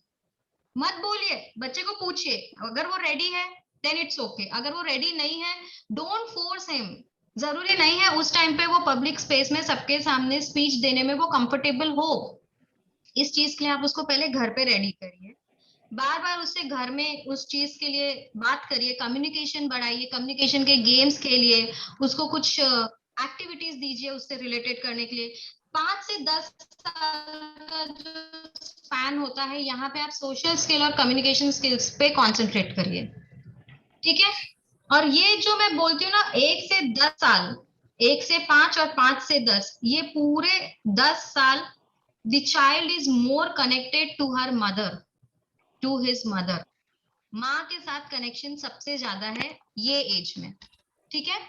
मत बोलिए, बच्चे को पूछिए, अगर वो रेडी है देन इट्स ओके, अगर वो रेडी नहीं है डोंट फोर्स हिम। जरूरी नहीं है उस टाइम पे वो पब्लिक स्पेस में सबके सामने स्पीच देने में वो कंफर्टेबल हो। इस चीज के लिए आप उसको पहले घर पे रेडी करिए, बार बार उससे घर में उस चीज के लिए बात करिए, कम्युनिकेशन बढ़ाइए, कम्युनिकेशन के गेम्स के लिए उसको कुछ एक्टिविटीज दीजिए उससे रिलेटेड करने के लिए। 5 से 10 साल का जो स्पैन होता है, यहाँ पे आप सोशल स्किल और कम्युनिकेशन स्किल्स पे कंसंट्रेट करिए, ठीक है। और ये जो मैं बोलती हूँ ना 1 से 10 साल, 1 से 5 और 5 से 10, ये पूरे 10 साल the child is more connected to her mother, to his mother. माँ के साथ कनेक्शन सबसे ज्यादा है ये एज में, ठीक है।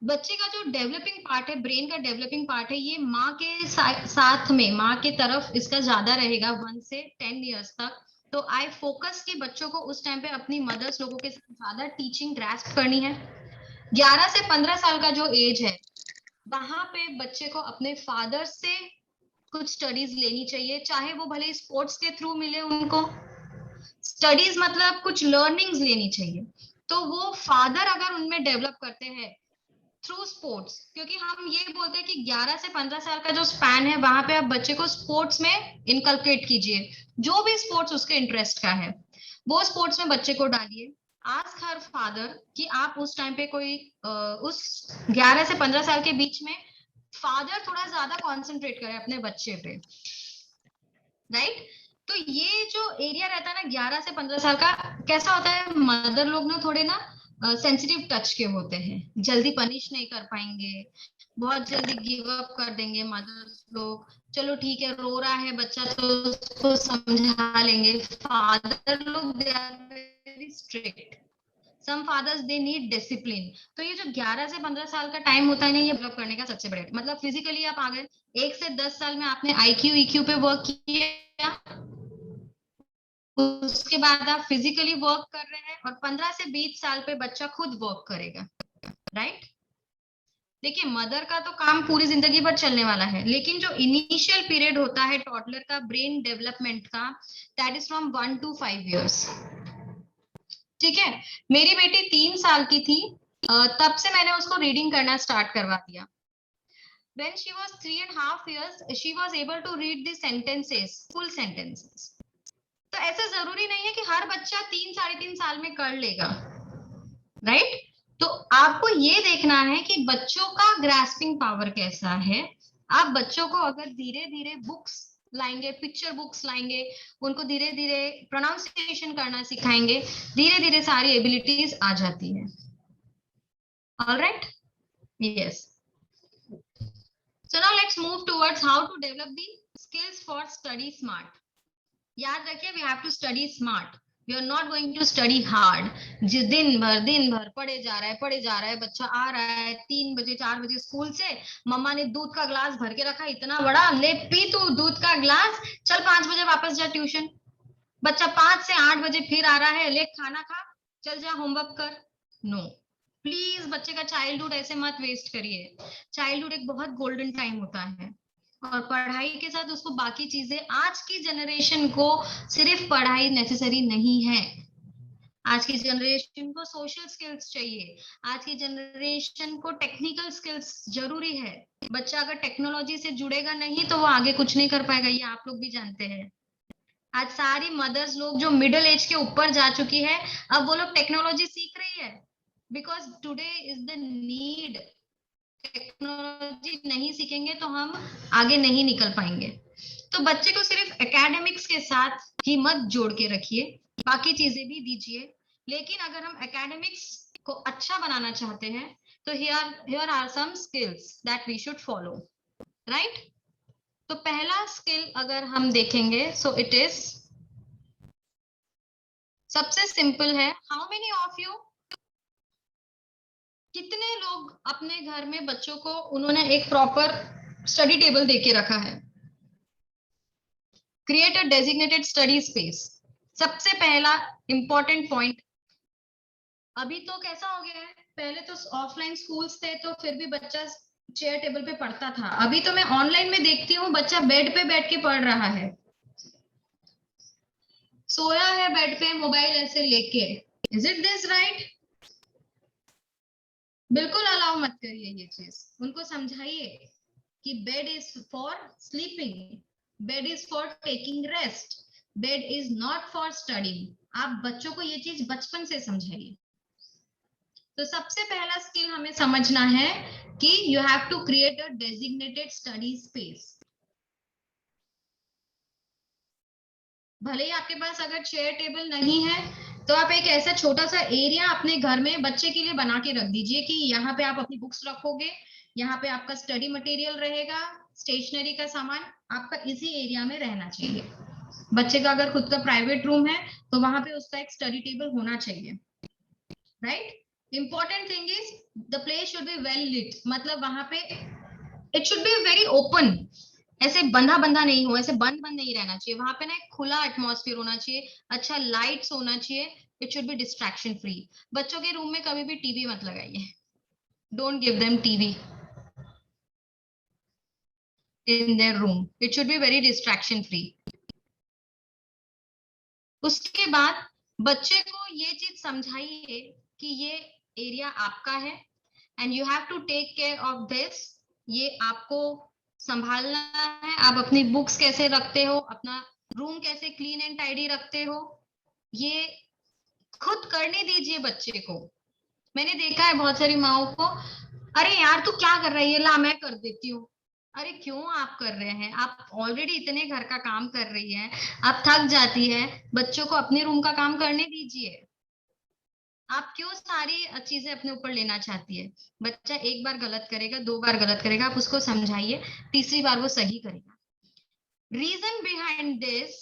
बच्चे का जो डेवलपिंग पार्ट है, ब्रेन का डेवलपिंग पार्ट है, ये माँ के साथ में, माँ के तरफ इसका ज्यादा रहेगा 1 से 10 इयर्स तक। तो आई फोकस कि बच्चों को उस टाइम पे अपनी मदर्स लोगों के साथ ज्यादा टीचिंग ग्रास्प करनी है। 11 से 15 साल का जो एज है, वहां पे बच्चे को अपने फादर से कुछ स्टडीज लेनी चाहिए, चाहे वो भले स्पोर्ट्स के थ्रू मिले उनको। स्टडीज मतलब कुछ लर्निंग्स लेनी चाहिए, तो वो फादर अगर उनमें डेवलप करते हैं थ्रू स्पोर्ट्स, क्योंकि हम ये बोलते हैं कि 11 से 15 साल का जो स्पैन है, वहां पे आप बच्चे को स्पोर्ट्स में इनकलकेट कीजिए, जो भी स्पोर्ट्स उसके इंटरेस्ट का है वो स्पोर्ट्स में बच्चे को डालिए। आस्क हर फादर कि आप उस टाइम पे कोई उस 11 से 15 साल के बीच में फादर थोड़ा ज्यादा कॉन्सेंट्रेट करे अपने बच्चे पे, राइट। तो ये जो एरिया रहता है ना 11 से 15 साल का, कैसा होता है, मदर लोग ना थोड़े ना सेंसिटिव टच के होते हैं, जल्दी पनिश नहीं कर पाएंगे, बहुत जल्दी गिव अप कर देंगे मदर्स लोग। चलो ठीक है, रो रहा है बच्चा तो उसको समझा लेंगे। फादर लोग they are very strict, some fathers they need discipline. तो ये जो 11 से 15 साल का टाइम होता है ना, ये डेवलप करने का सबसे बड़ा, मतलब फिजिकली आप आ गए, 1 से 10 साल में आपने IQ EQ पे वर्क किया, उसके बाद आप फिजिकली वर्क कर रहे हैं, और 15 से 20 साल पे बच्चा खुद वर्क करेगा, राइट। देखिए मदर का तो काम पूरी जिंदगी भर चलने वाला है, लेकिन जो इनिशियल पीरियड होता है टॉडलर का ब्रेन डेवलपमेंट का, that is from 1 to 5 years, ठीक है। मेरी बेटी 3 साल की थी, तब से मैंने उसको रीडिंग करना स्टार्ट करवा दिया। When she was 3.5 years, she was able to read the sentences, full sentences. तो ऐसा जरूरी नहीं है कि हर बच्चा 3-3.5 साल में कर लेगा, राइट। तो आपको ये देखना है कि बच्चों का ग्रास्पिंग पावर कैसा है। आप बच्चों को अगर धीरे धीरे बुक्स लाएंगे, पिक्चर बुक्स लाएंगे, उनको धीरे धीरे प्रोनाउंसिएशन करना सिखाएंगे, धीरे धीरे सारी एबिलिटीज आ जाती है। Alright, yes. So now let's move towards how to develop the skills for study smart. याद रखिए, we have to study smart. We are not going to study hard. जिस दिन भर पढ़े जा रहा है, बच्चा आ रहा है 3 बजे 4 बजे स्कूल से, मम्मा ने दूध का ग्लास भर के रखा इतना बड़ा, ले पी तू दूध का ग्लास, चल 5 बजे वापस जा ट्यूशन। बच्चा 5 से 8 बजे फिर आ रहा है, ले खाना खा, चल जा होमवर्क कर। नो, प्लीज बच्चे का चाइल्डहुड ऐसे मत वेस्ट करिए। चाइल्डहुड एक बहुत गोल्डन टाइम होता है, और पढ़ाई के साथ उसको बाकी चीजें, आज की जनरेशन को सिर्फ पढ़ाई नेसेसरी नहीं है, आज की जनरेशन को सोशल स्किल्स चाहिए, आज की जनरेशन को टेक्निकल स्किल्स जरूरी है। बच्चा अगर टेक्नोलॉजी से जुड़ेगा नहीं तो वो आगे कुछ नहीं कर पाएगा, ये आप लोग भी जानते हैं। आज सारी मदर्स लोग जो मिडिल एज के ऊपर जा चुकी है, अब वो लोग टेक्नोलॉजी सीख रही है, because today is the need. Technology नहीं सीखेंगे तो हम आगे नहीं निकल पाएंगे। तो बच्चे को सिर्फ एकेडमिक्स के साथ ही मत जोड़ के रखिए, बाकी चीजें भी दीजिए। लेकिन अगर हम एकेडमिक्स को अच्छा बनाना चाहते हैं तो here are some skills that we should follow, right. तो पहला स्किल अगर हम देखेंगे सो इट इज, सबसे सिंपल है, हाउ मेनी ऑफ यू, कितने लोग अपने घर में बच्चों को उन्होंने एक प्रॉपर स्टडी टेबल देके रखा है। Create a designated study space, सबसे पहला इंपॉर्टेंट पॉइंट। अभी तो कैसा हो गया है, पहले तो ऑफलाइन स्कूल्स थे तो फिर भी बच्चा चेयर टेबल पे पढ़ता था, अभी तो मैं ऑनलाइन में देखती हूँ बच्चा बेड पे बैठ के पढ़ रहा है, सोया है बेड पे मोबाइल ऐसे लेके। Is it this right? बिल्कुल अलाउ मत करिए ये चीज, उनको समझाइए कि bed is for sleeping, bed is for taking rest, bed is not for studying. आप बच्चों को ये चीज बचपन से समझाइए। तो सबसे पहला स्किल हमें समझना है कि you have to create a designated study space. भले ही आपके पास अगर चेयर टेबल नहीं है तो आप एक ऐसा छोटा सा एरिया अपने घर में बच्चे के लिए बना के रख दीजिए कि यहाँ पे आप अपनी बुक्स रखोगे, यहाँ पे आपका स्टडी मटेरियल रहेगा, स्टेशनरी का सामान आपका इसी एरिया में रहना चाहिए। बच्चे का अगर खुद का प्राइवेट रूम है तो वहां पे उसका एक स्टडी टेबल होना चाहिए, right. Important thing is the place should be well lit, मतलब वहां पे it should be very open, ऐसे बंधा बंधा नहीं हो, ऐसे बंद बंद नहीं रहना चाहिए, वहां पे ना एक खुला एटमॉस्फेयर होना चाहिए, अच्छा लाइट्स होना चाहिए, it should B distraction free. बच्चों के रूम में कभी भी टीवी मत लगाइए, don't give them TV in their room, it should be very distraction free. उसके बाद बच्चे को ये चीज समझाइए कि ये एरिया आपका है and you have to take care of this, ये आपको संभालना है। आप अपनी बुक्स कैसे रखते हो, अपना रूम कैसे क्लीन एंड टाइडी रखते हो, ये खुद करने दीजिए बच्चे को। मैंने देखा है बहुत सारी माओ को, अरे यार तू क्या कर रही है, ला मैं कर देती हूँ। अरे क्यों आप कर रहे हैं, आप ऑलरेडी इतने घर का काम कर रही हैं, आप थक जाती है, बच्चों को अपने रूम का काम करने दीजिए। आप क्यों सारी चीजें अपने ऊपर लेना चाहती है। बच्चा एक बार गलत करेगा, दो बार गलत करेगा, आप उसको समझाइए, तीसरी बार वो सही करेगा। रीजन बिहाइंड दिस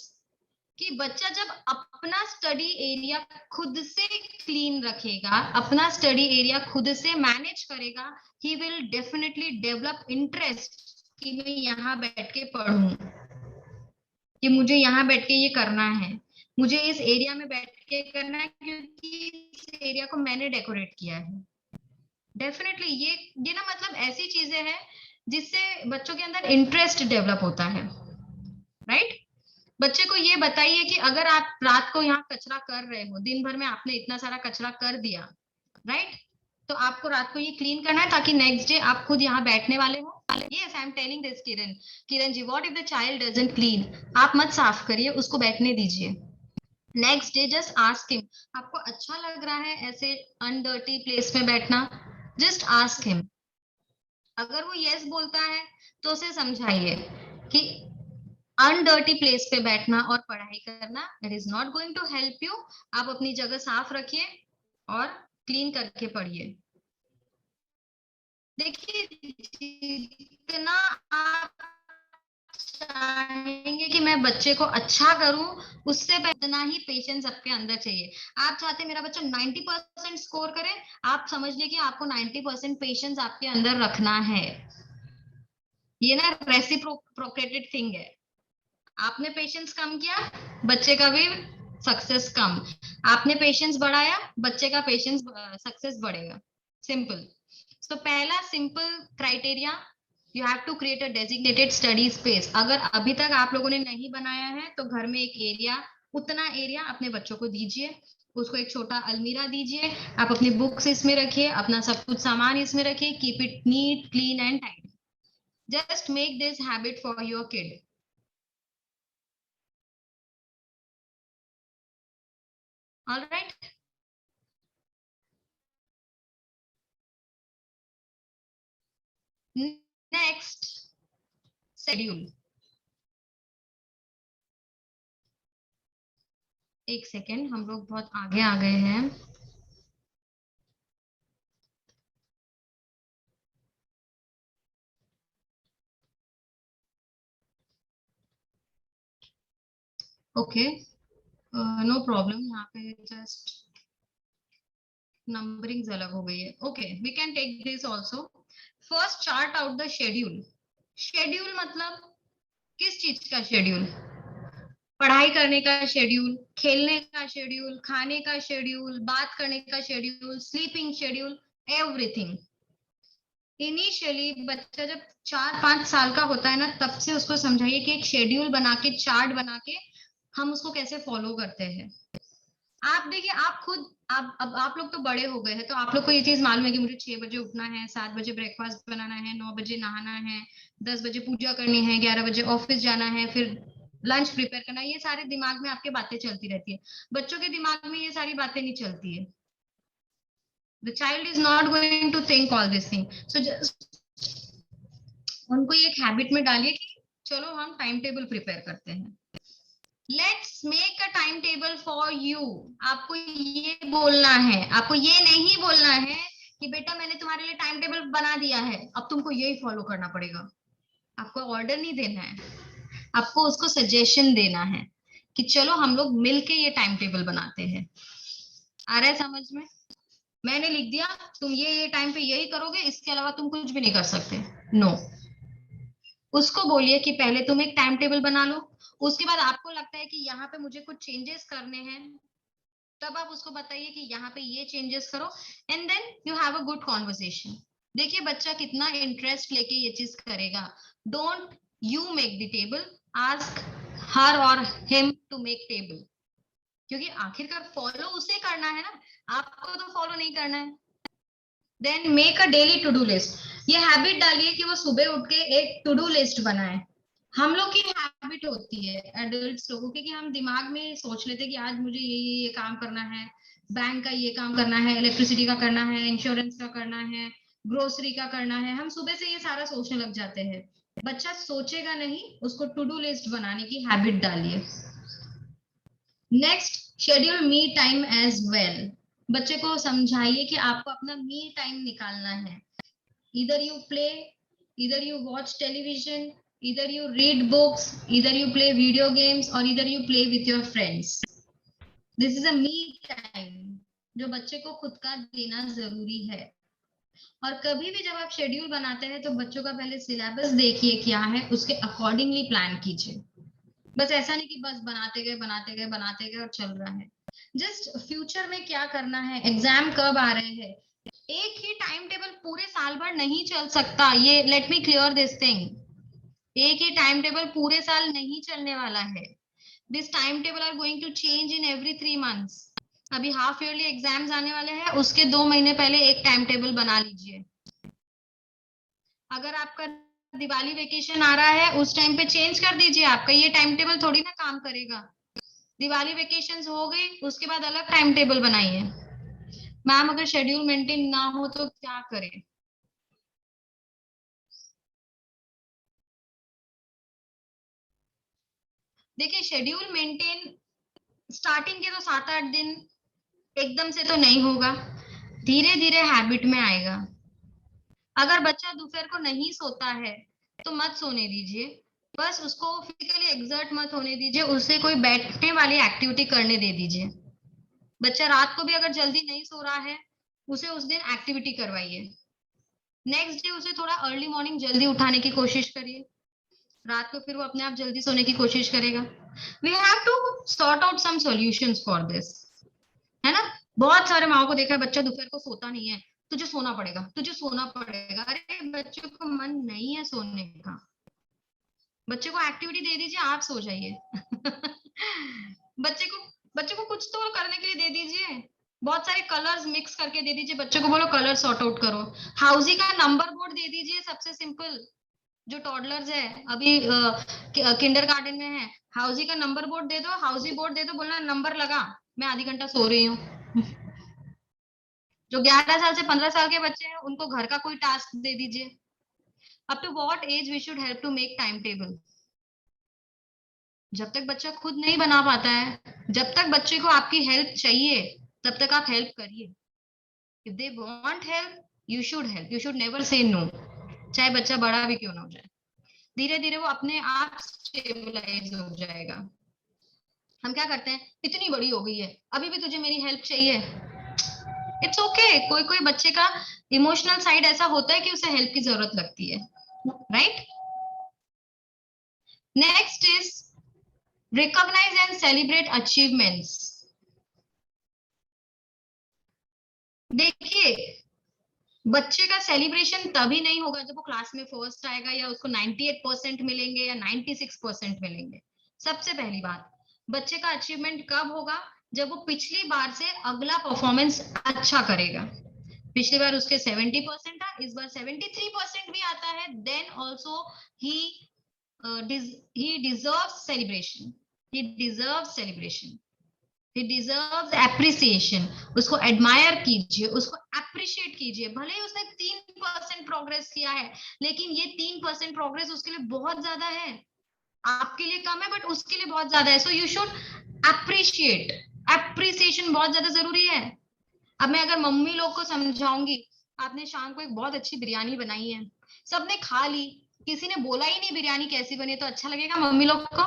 कि बच्चा जब अपना स्टडी एरिया खुद से क्लीन रखेगा, अपना स्टडी एरिया खुद से मैनेज करेगा, he will definitely develop interest कि मैं यहाँ बैठ के पढ़ूं, कि मुझे यहाँ बैठ के ये करना है, मुझे इस एरिया में बैठ के करना है क्योंकि इस एरिया को मैंने डेकोरेट किया है। डेफिनेटली ये ना मतलब ऐसी चीजें हैं जिससे बच्चों के अंदर इंटरेस्ट डेवलप होता है, राइट। बच्चे को ये बताइए कि अगर आप रात को यहाँ कचरा कर रहे हो, दिन भर में आपने इतना सारा कचरा कर दिया, राइट, तो आपको रात को ये क्लीन करना है ताकि नेक्स्ट डे आप खुद यहाँ बैठने वाले हो। Yes I am telling this Kiran, Kiran ji what if the child doesn't clean, आप मत साफ करिए, उसको बैठने दीजिए। Next day just ask him, आपको अच्छा लग रहा है ऐसे अनडर्टी प्लेस में बैठना, जस्ट आस्क हिम। अगर वो यस बोलता है तो उसे समझाइए कि अनडर्टी प्लेस पे बैठना और पढ़ाई करना it is not going to help you, आप अपनी जगह साफ रखिए और क्लीन करके पढ़िए। देखिए जितना आप चाहेंगे कि मैं बच्चे को अच्छा करूं, उससे इतना ही पेशेंस आपके अंदर चाहिए। आप चाहते हैं मेरा बच्चा 90% स्कोर करे, आप समझ लीजिए कि आपको 90% पेशेंस आपके अंदर रखना है। ये ना रेसिप्रोकेटेड थिंग है, आपने पेशेंस कम किया, बच्चे का भी सक्सेस कम, आपने पेशेंस बढ़ाया, बच्चे का पेशेंस सक्सेस बढ़ेगा, सिंपल। तो पहला simple criteria, you have to create a designated study space. अगर अभी तक आप लोगों ने नहीं बनाया है तो घर में एक एरिया, उतना एरिया अपने बच्चों को दीजिए, उसको एक छोटा अलमीरा दीजिए, आप अपनी बुक्स इसमें रखिए, अपना सब कुछ सामान इसमें रखिए, keep it neat clean and tidy, just make this habit for your kid. All right. Next, schedule. एक सेकेंड, हम लोग बहुत आगे आ गए हैं। ओके, नो प्रॉब्लम, यहाँ पे जस्ट नंबरिंग अलग हो गई है। Okay, we can take this also. First chart out the schedule. Schedule मतलब किस चीज का शेड्यूल? पढ़ाई करने का शेड्यूल, खेलने का शेड्यूल, खाने का शेड्यूल, बात करने का schedule, sleeping schedule, everything. Initially बच्चा जब 4-5 साल का होता है ना, तब से उसको समझाइए कि एक शेड्यूल बना के, चार्ट बना के हम उसको कैसे फॉलो करते हैं। आप देखिए, आप खुद, अब आप लोग तो बड़े हो गए हैं, तो आप लोग को ये चीज मालूम है कि मुझे 6 बजे उठना है, 7 बजे ब्रेकफास्ट बनाना है, 9 बजे नहाना है, 10 बजे पूजा करनी है, 11 बजे ऑफिस जाना है, फिर लंच प्रिपेयर करना है। ये सारे दिमाग में आपके बातें चलती रहती है। बच्चों के दिमाग में ये सारी बातें नहीं चलती है। The child is not going to think all this thing. So just उनको ये एक हैबिट में डालिए कि चलो हम टाइम टेबल प्रिपेयर करते हैं। Let's make a time table for you. आपको ये बोलना है, आपको ये नहीं बोलना है कि बेटा मैंने तुम्हारे लिए टाइम टेबल बना दिया है, अब तुमको यही फॉलो करना पड़ेगा। आपको ऑर्डर नहीं देना है, आपको उसको सजेशन देना है कि चलो हम लोग मिलके ये टाइम टेबल बनाते हैं। आ रहा है समझ में? मैंने लिख दिया तुम ये टाइम पे यही करोगे, इसके अलावा तुम कुछ भी नहीं कर सकते। नो, उसको बोलिए कि पहले तुम एक टाइम टेबल बना लो, उसके बाद आपको लगता है कि यहाँ पे मुझे कुछ चेंजेस करने हैं, तब आप उसको बताइए कि यहाँ पे ये चेंजेस करो, and then you have a good conversation. देखिए बच्चा कितना इंटरेस्ट लेके ये चीज करेगा। Don't you make the table, ask her और हिम टू मेक टेबल, क्योंकि आखिरकार फॉलो उसे करना है ना, आपको तो फॉलो नहीं करना है। Then make a daily to do list. ये हैबिट डालिए कि वो सुबह उठ के एक टू डू लिस्ट बनाए। हम लोग की हैबिट होती है एडल्ट्स लोगों की कि हम दिमाग में सोच लेते हैं कि आज मुझे ये काम करना है, बैंक का ये काम करना है, इलेक्ट्रिसिटी का करना है, इंश्योरेंस का करना है, ग्रोसरी का करना है। हम सुबह से ये सारा सोचने लग जाते हैं। बच्चा सोचेगा नहीं, उसको टू डू लिस्ट बनाने की हैबिट डालिए। Next, schedule me time as well. बच्चे को समझाइए कि आपको अपना मी टाइम निकालना है। इधर यू प्ले, इधर यू वॉच टेलीविजन, इधर यू रीड बुक्स, इधर यू प्ले वीडियो गेम्स, और इधर you play with your friends. This is a me time जो बच्चे को खुद का देना जरूरी है। और कभी भी जब आप शेड्यूल बनाते हैं तो बच्चों का पहले सिलेबस देखिए क्या है, उसके अकॉर्डिंगली प्लान कीजिए। बस ऐसा नहीं कि बस बनाते गए बनाते गए बनाते गए और चल रहा है। जस्ट फ्यूचर में क्या करना है, एग्जाम कब आ रहे हैं, एक ही टाइम टेबल पूरे साल भर नहीं चल सकता। ये let me clear this thing, एक ही टाइम टेबल पूरे साल नहीं चलने वाला है। This time table are going to change in every 3 months. अभी हाफ ईयरली एग्जाम्स आने वाले हैं, उसके 2 महीने पहले एक टाइम टेबल बना लीजिए। अगर आपका दिवाली वेकेशन आ रहा है उस टाइम पे चेंज कर दीजिए, आपका ये टाइम टेबल थोड़ी ना काम करेगा। दिवाली वेकेशंस हो गई, उसके बाद अलग टाइम टेबल बनाइए। मैम अगर शेड्यूल मेंटेन ना हो तो क्या करें? देखिए शेड्यूल मेंटेन स्टार्टिंग के तो 7-8 दिन एकदम से तो नहीं होगा, धीरे धीरे हैबिट में आएगा। अगर बच्चा दोपहर को नहीं सोता है तो मत सोने दीजिए, बस उसको फिजिकली एक्सर्ट मत होने दीजिए, उसे कोई बैठने वाली एक्टिविटी करने दे दीजिए। बच्चा रात को भी अगर जल्दी नहीं सो रहा है, उसे उस दिन एक्टिविटी करवाइए। नेक्स्ट डे उसे थोड़ा अर्ली मॉर्निंग जल्दी उठाने की कोशिश करिए, रात को फिर वो अपने आप जल्दी सोने की कोशिश करेगा। We have to sort out some solutions for this, है ना? बहुत सारे माओ को देखा है बच्चा दोपहर को सोता नहीं है, तुझे सोना पड़ेगा, तुझे सोना पड़ेगा। अरे बच्चे को मन नहीं है सोने का, बच्चे को एक्टिविटी दे दीजिए, आप सो जाइए। बच्चे को बच्चे को कुछ तो करने के लिए दे दीजिए, बहुत सारे कलर्स मिक्स करके दे दीजिए, बच्चे को बोलो कलर सॉर्ट आउट करो। हाउसी का नंबर बोर्ड दे दीजिए, सबसे सिंपल। जो टॉडलर्स है अभी किंडर गार्डन में है, हाउसी का नंबर बोर्ड दे दो, हाउसी बोर्ड दे दो, बोलना नंबर लगा, मैं आधी घंटा सो रही हूँ। जो 11 साल से 15 साल के बच्चे हैं उनको घर का कोई टास्क दे दीजिए। Up to what age we should help to make time table? जब तक बच्चा खुद नहीं बना पाता है, जब तक बच्चे को आपकी हेल्प चाहिए, तब तक आप हेल्प करिए। If they want help, you should help, you should never say no, चाहे बच्चा बड़ा भी क्यों ना हो जाए। धीरे धीरे वो अपने आप स्टेबलाइज हो जाएगा। हम क्या करते हैं, इतनी बड़ी हो गई है, अभी भी तुझे मेरी हेल्प चाहिए। इट्स ओके, कोई कोई बच्चे का इमोशनल साइड ऐसा होता है कि उसे हेल्प की जरूरत लगती है, right. Next is recognise and celebrate achievements. देखिए, बच्चे का सेलिब्रेशन तभी नहीं होगा जब वो क्लास में फर्स्ट आएगा या उसको 98% मिलेंगे या 96% मिलेंगे। सबसे पहली बात, बच्चे का अचीवमेंट कब होगा, जब वो पिछली बार से अगला परफॉर्मेंस अच्छा करेगा। पिछली बार उसके 70% था, इस बार 73% भी आता है, then also he deserves celebration, he deserves celebration, he deserves appreciation। उसको एडमायर कीजिए, उसको अप्रिशिएट कीजिए। भले ही उसने 3% प्रोग्रेस किया है, लेकिन ये 3% प्रोग्रेस उसके लिए बहुत ज्यादा है। आपके लिए कम है बट उसके लिए बहुत ज्यादा है। So you should appreciate, appreciation बहुत ज्यादा जरूरी है। अब मैं अगर मम्मी लोग को समझाऊंगी, आपने शाम को एक बहुत अच्छी बिरयानी बनाई है, सबने खा ली, किसी ने बोला ही नहीं बिरयानी कैसी बनी, तो अच्छा लगेगा मम्मी लोग को?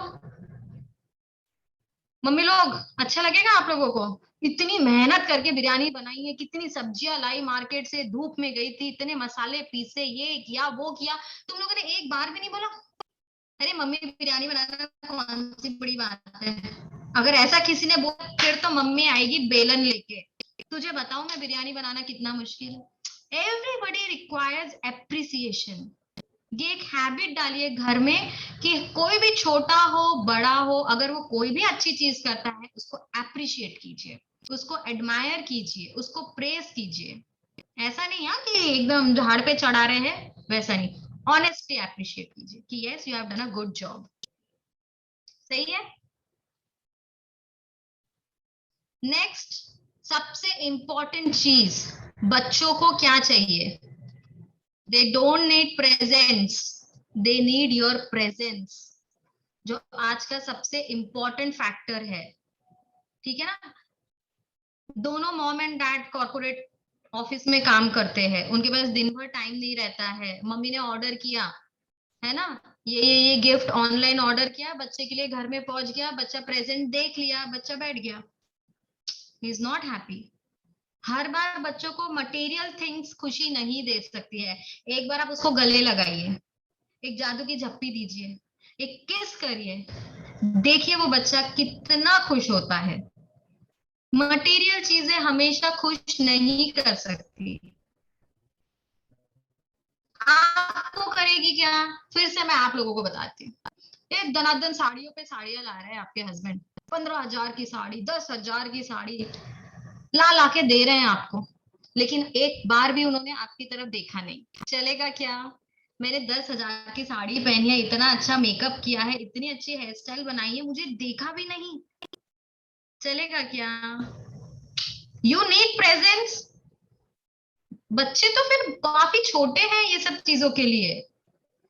मम्मी लोग, अच्छा लगेगा आप लोगों को? इतनी मेहनत करके बिरयानी बनाई है, कितनी सब्जियां लाई मार्केट से, धूप में गई थी, इतने मसाले पीसे, ये किया वो किया, तुम लोगों ने एक बार भी नहीं बोला अरे मम्मी बिरयानी बनाना कौन सी बड़ी बात है? अगर ऐसा किसी ने बोला, फिर तो मम्मी आएगी बेलन लेके, तुझे बताऊं मैं बिरयानी बनाना कितना मुश्किल है। Everybody requires appreciation. ये एक हैबिट डालिए घर में कि कोई भी छोटा हो बड़ा हो, अगर वो कोई भी अच्छी चीज करता है, उसको अप्रिशिएट कीजिए, उसको एडमायर कीजिए, उसको प्रेस कीजिए। ऐसा नहीं है कि एकदम झाड़ पे चढ़ा रहे हैं, वैसा नहीं। ऑनेस्टली अप्रिशिएट कीजिए कि yes you have done a good job. सही है। नेक्स्ट, सबसे इंपॉर्टेंट चीज, बच्चों को क्या चाहिए? They don't need presence, they need your presence, जो आज का सबसे इंपॉर्टेंट फैक्टर है। ठीक है ना। दोनों mom and dad corporate office में काम करते हैं, उनके पास दिन भर टाइम नहीं रहता है। मम्मी ने ऑर्डर किया है ना, ये गिफ्ट ऑनलाइन ऑर्डर किया, बच्चे के लिए घर में पहुंच गया, बच्चा प्रेजेंट देख लिया, बच्चा बैठ गया, ही इज नॉट हैप्पी। हर बार बच्चों को मटेरियल थिंग्स खुशी नहीं दे सकती है। एक बार आप उसको गले लगाइए, एक जादू की झप्पी दीजिए, एक किस करिए, देखिए वो बच्चा कितना खुश होता है। मटेरियल चीजें हमेशा खुश नहीं कर सकती। आपको करेगी क्या? फिर से मैं आप लोगों को बताती हूँ। एक धनाधन साड़ियों पे साड़ियां ला रहे हैं आपके हस्बैंड, 15,000 की साड़ी, 10,000 की साड़ी ला ला के दे रहे हैं आपको, लेकिन एक बार भी उन्होंने आपकी तरफ देखा नहीं। चलेगा क्या? मैंने 10,000 की साड़ी पहनी है, इतना अच्छा मेकअप किया है, इतनी अच्छी हेयर स्टाइल बनाई है, मुझे देखा भी नहीं, चलेगा क्या? You need presence. बच्चे तो फिर काफी छोटे हैं ये सब चीजों के लिए,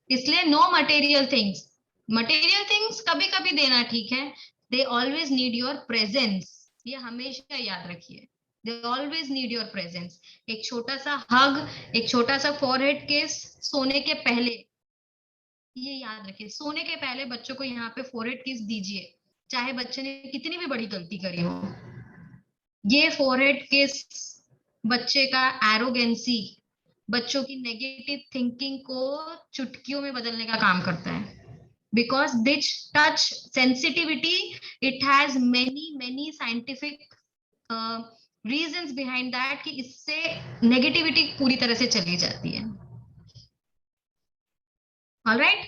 इसलिए no material things. Material things कभी कभी देना ठीक है, they always need your presence, ये हमेशा याद रखिए। They always need your presence. एक छोटा सा हग, एक छोटा सा फॉरहेड किस सोने के पहले, ये याद रखिए, सोने के पहले बच्चों को यहाँ पे फॉरहेड किस दीजिए, चाहे बच्चे ने कितनी भी बड़ी गलती करी हो। ये फॉरहेड किस बच्चे का एरोगेंसी, बच्चों की नेगेटिव थिंकिंग को चुटकियों में बदलने का काम करता है। Because this touch sensitivity, it has many scientific reasons behind that, कि इससे नेगेटिविटी पूरी तरह से चली जाती है। Alright,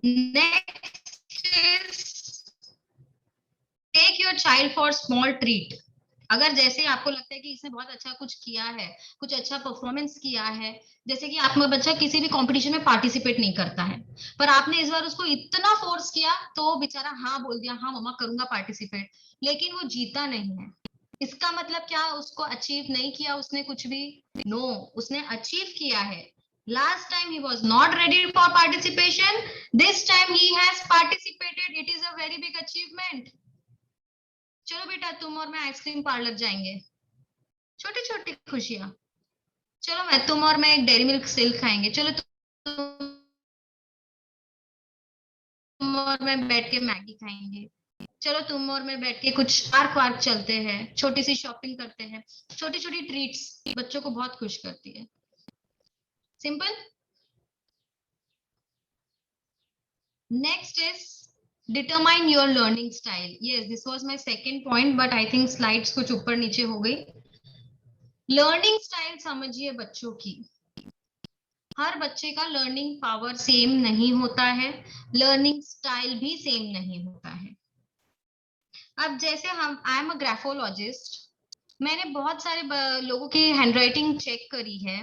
next is take your child for small treat. अगर जैसे आपको लगता है कि इसने बहुत अच्छा कुछ किया है, कुछ अच्छा परफॉर्मेंस किया है, जैसे कि आपका बच्चा किसी भी कंपटीशन में पार्टिसिपेट नहीं करता है, पर आपने इस बार उसको इतना फोर्स किया तो वो बेचारा हाँ बोल दिया, हाँ मम्मा करूंगा पार्टिसिपेट, लेकिन वो जीता नहीं है, इसका मतलब क्या? उसको अचीव नहीं किया उसने कुछ भी? नो, उसने अचीव किया है, Last time he was not ready for participation. This time he has participated. It is a very big achievement. चलो बेटा तुम और मैं आइसक्रीम पार्लर जाएंगे, छोटी छोटी खुशियां। चलो मैं तुम और मैं एक डेयरी मिल्क सिल्क खाएंगे, चलो तुम और मैं बैठ के मैगी खाएंगे, चलो तुम और मैं बैठ के कुछ पार्क वार्क चलते हैं, छोटी सी शॉपिंग करते हैं। छोटी छोटी ट्रीट्स बच्चों को बहुत खुश करती है। Simple. Next is determine your learning style. Yes, this was my second point, but I think slides कुछ ऊपर नीचे हो गई। लर्निंग स्टाइल समझिए बच्चों की। हर बच्चे का लर्निंग पावर सेम नहीं होता है, लर्निंग स्टाइल भी सेम नहीं होता है। अब जैसे आई एम अ ग्राफोलॉजिस्ट, मैंने बहुत सारे लोगों की हैंडराइटिंग चेक करी है।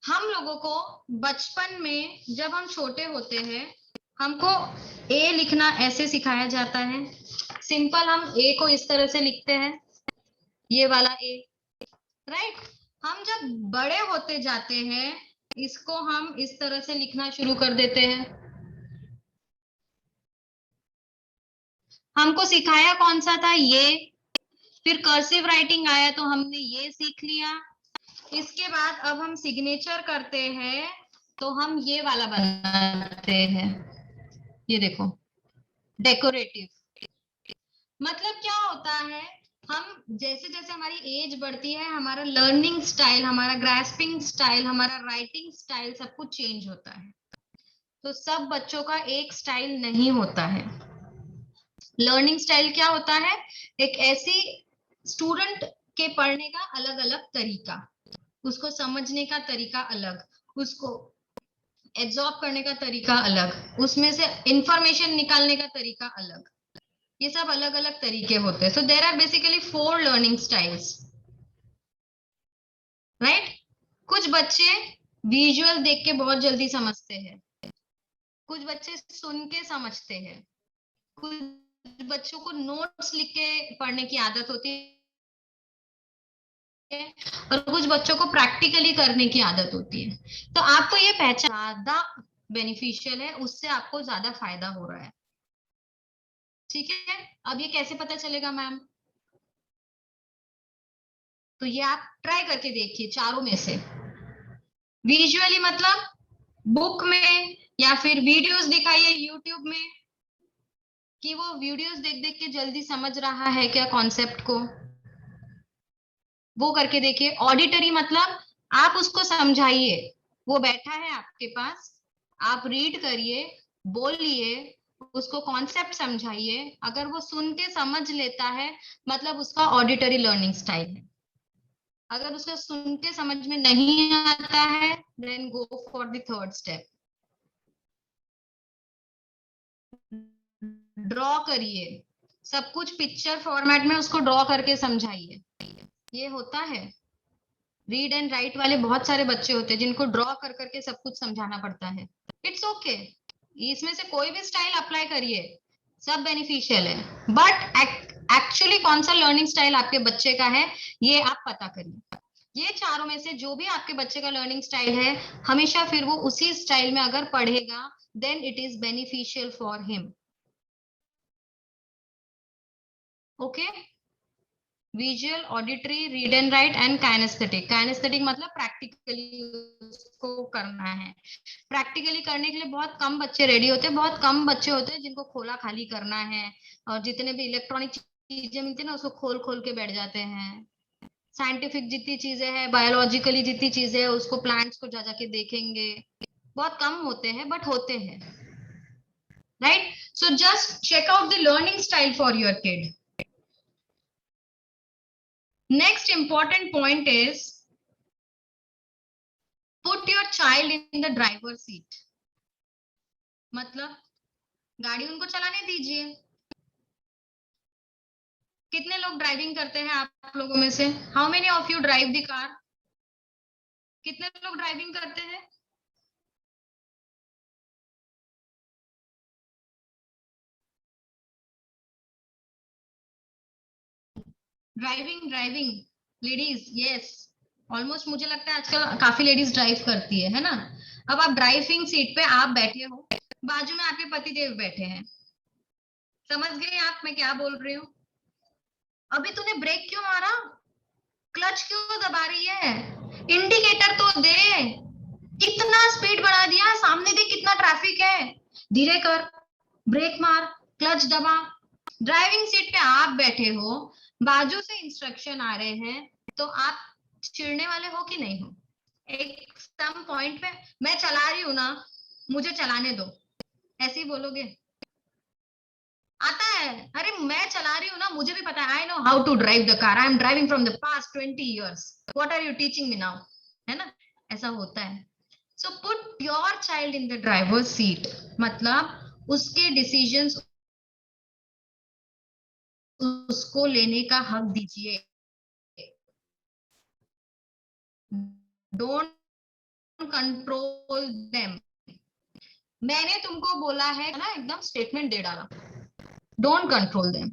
हम लोगों को बचपन में जब हम छोटे होते हैं, हमको ए लिखना ऐसे सिखाया जाता है। सिंपल, हम ए को इस तरह से लिखते हैं, ये वाला ए, राइट। हम जब बड़े होते जाते हैं, इसको हम इस तरह से लिखना शुरू कर देते हैं। हमको सिखाया कौन सा था, ये। फिर कर्सिव राइटिंग आया तो हमने ये सीख लिया। इसके बाद अब हम सिग्नेचर करते हैं तो हम ये वाला बनाते हैं, ये देखो, डेकोरेटिव। मतलब क्या होता है, हम जैसे जैसे हमारी एज बढ़ती है, हमारा लर्निंग स्टाइल, हमारा ग्रास्पिंग स्टाइल, हमारा राइटिंग स्टाइल सब कुछ चेंज होता है। तो सब बच्चों का एक स्टाइल नहीं होता है। लर्निंग स्टाइल क्या होता है, एक ऐसी स्टूडेंट के पढ़ने का अलग अलग तरीका, उसको समझने का तरीका अलग, उसको एब्जॉर्ब करने का तरीका अलग, उसमें से इंफॉर्मेशन निकालने का तरीका अलग। ये सब अलग अलग तरीके होते हैं। So there are basically 4 learning styles, right. कुछ बच्चे विजुअल देख के बहुत जल्दी समझते हैं, कुछ बच्चे सुन के समझते हैं, कुछ बच्चों को नोट्स लिख के पढ़ने की आदत होती है, और कुछ बच्चों को प्रैक्टिकली करने की आदत होती है। तो आपको ये पहचान ज्यादा बेनिफिशियल है, उससे आपको ज्यादा फायदा हो रहा है। ठीक है, अब ये कैसे पता चलेगा मैम? तो ये आप ट्राई करके देखिए चारों में से। विजुअली मतलब बुक में, या फिर वीडियोस दिखाइए यूट्यूब में, कि वो वीडियोस देख देख के जल्दी समझ रहा है क्या कॉन्सेप्ट को, वो करके देखिए। ऑडिटरी मतलब आप उसको समझाइए, वो बैठा है आपके पास, आप रीड करिए, बोलिए, उसको कॉन्सेप्ट समझाइए। अगर वो सुन के समझ लेता है, मतलब उसका ऑडिटरी लर्निंग स्टाइल है। अगर उसको सुन के समझ में नहीं आता है, then go for the third step. Draw करिए, सब कुछ पिक्चर फॉर्मेट में उसको ड्रॉ करके समझाइए। ये होता है। रीड एंड राइट वाले बहुत सारे बच्चे होते हैं जिनको ड्रॉ कर करके सब कुछ समझाना पड़ता है। इट्स ओके, इसमें से कोई भी स्टाइल अप्लाई करिए, सब बेनिफिशियल है। बट एक्चुअली कौन सा लर्निंग स्टाइल आपके बच्चे का है, ये आप पता करिए। ये चारों में से जो भी आपके बच्चे का लर्निंग स्टाइल है, हमेशा फिर वो उसी स्टाइल में अगर पढ़ेगा, then it is beneficial for him. Okay, visual, auditory, read and write and kinaesthetic. Kinaesthetic मतलब प्रैक्टिकली उसको करना है। प्रैक्टिकली करने के लिए बहुत कम बच्चे रेडी होते हैं, बहुत कम बच्चे होते हैं जिनको खोला खाली करना है, और जितने भी इलेक्ट्रॉनिक चीजें मिलती है ना, उसको खोल खोल के बैठ जाते हैं। साइंटिफिक जितनी चीजें हैं, बायोलॉजिकली जितनी चीजें हैं, उसको प्लांट्स को जा जाके देखेंगे। बहुत कम होते हैं, बट होते हैं, right. So just check out the learning style for your kid. Next important point is put your child in the driver's seat. मतलब गाड़ी उनको चलाने दीजिए। कितने लोग ड्राइविंग करते हैं आप लोगों में से? How many of you drive the car? कितने लोग ड्राइविंग करते हैं? Driving driving ladies, yes. Almost मुझे लगता है आजकल काफी लेडीज ड्राइव करती है ना। अब आप ड्राइविंग सीट पे आप बैठे हो, बाजू में आपके पतिदेव बैठे हैं, समझ गए आप मैं क्या बोल रही हूँ? अभी तूने ब्रेक क्यों मारा, क्लच क्यों दबा रही है, इंडिकेटर तो दे, कितना स्पीड बढ़ा दिया, सामने देख कितना ट्रैफिक है, धीरे कर, ब्रेक मार, क्लच दबा। ड्राइविंग सीट पे आप बैठे हो, बाजू से इंस्ट्रक्शन आ रहे हैं, तो आप चिढ़ने वाले हो कि नहीं हो? एक सम पॉइंट पे मैं चला रही हूँ ना, मुझे चलाने दो, ऐसे ही बोलोगे? आता है, अरे मैं चला रही हूँ ना, मुझे भी पता है, I know how to drive the car, I am driving from the past 20 years, what are you teaching me now, है ना? ऐसा होता है। So put your child in the driver seat, मतलब उसके डिसीजंस उसको लेने का हक दीजिए। Don't control them. मैंने तुमको बोला है ना, एकदम स्टेटमेंट दे डाला, डोंट कंट्रोल देम।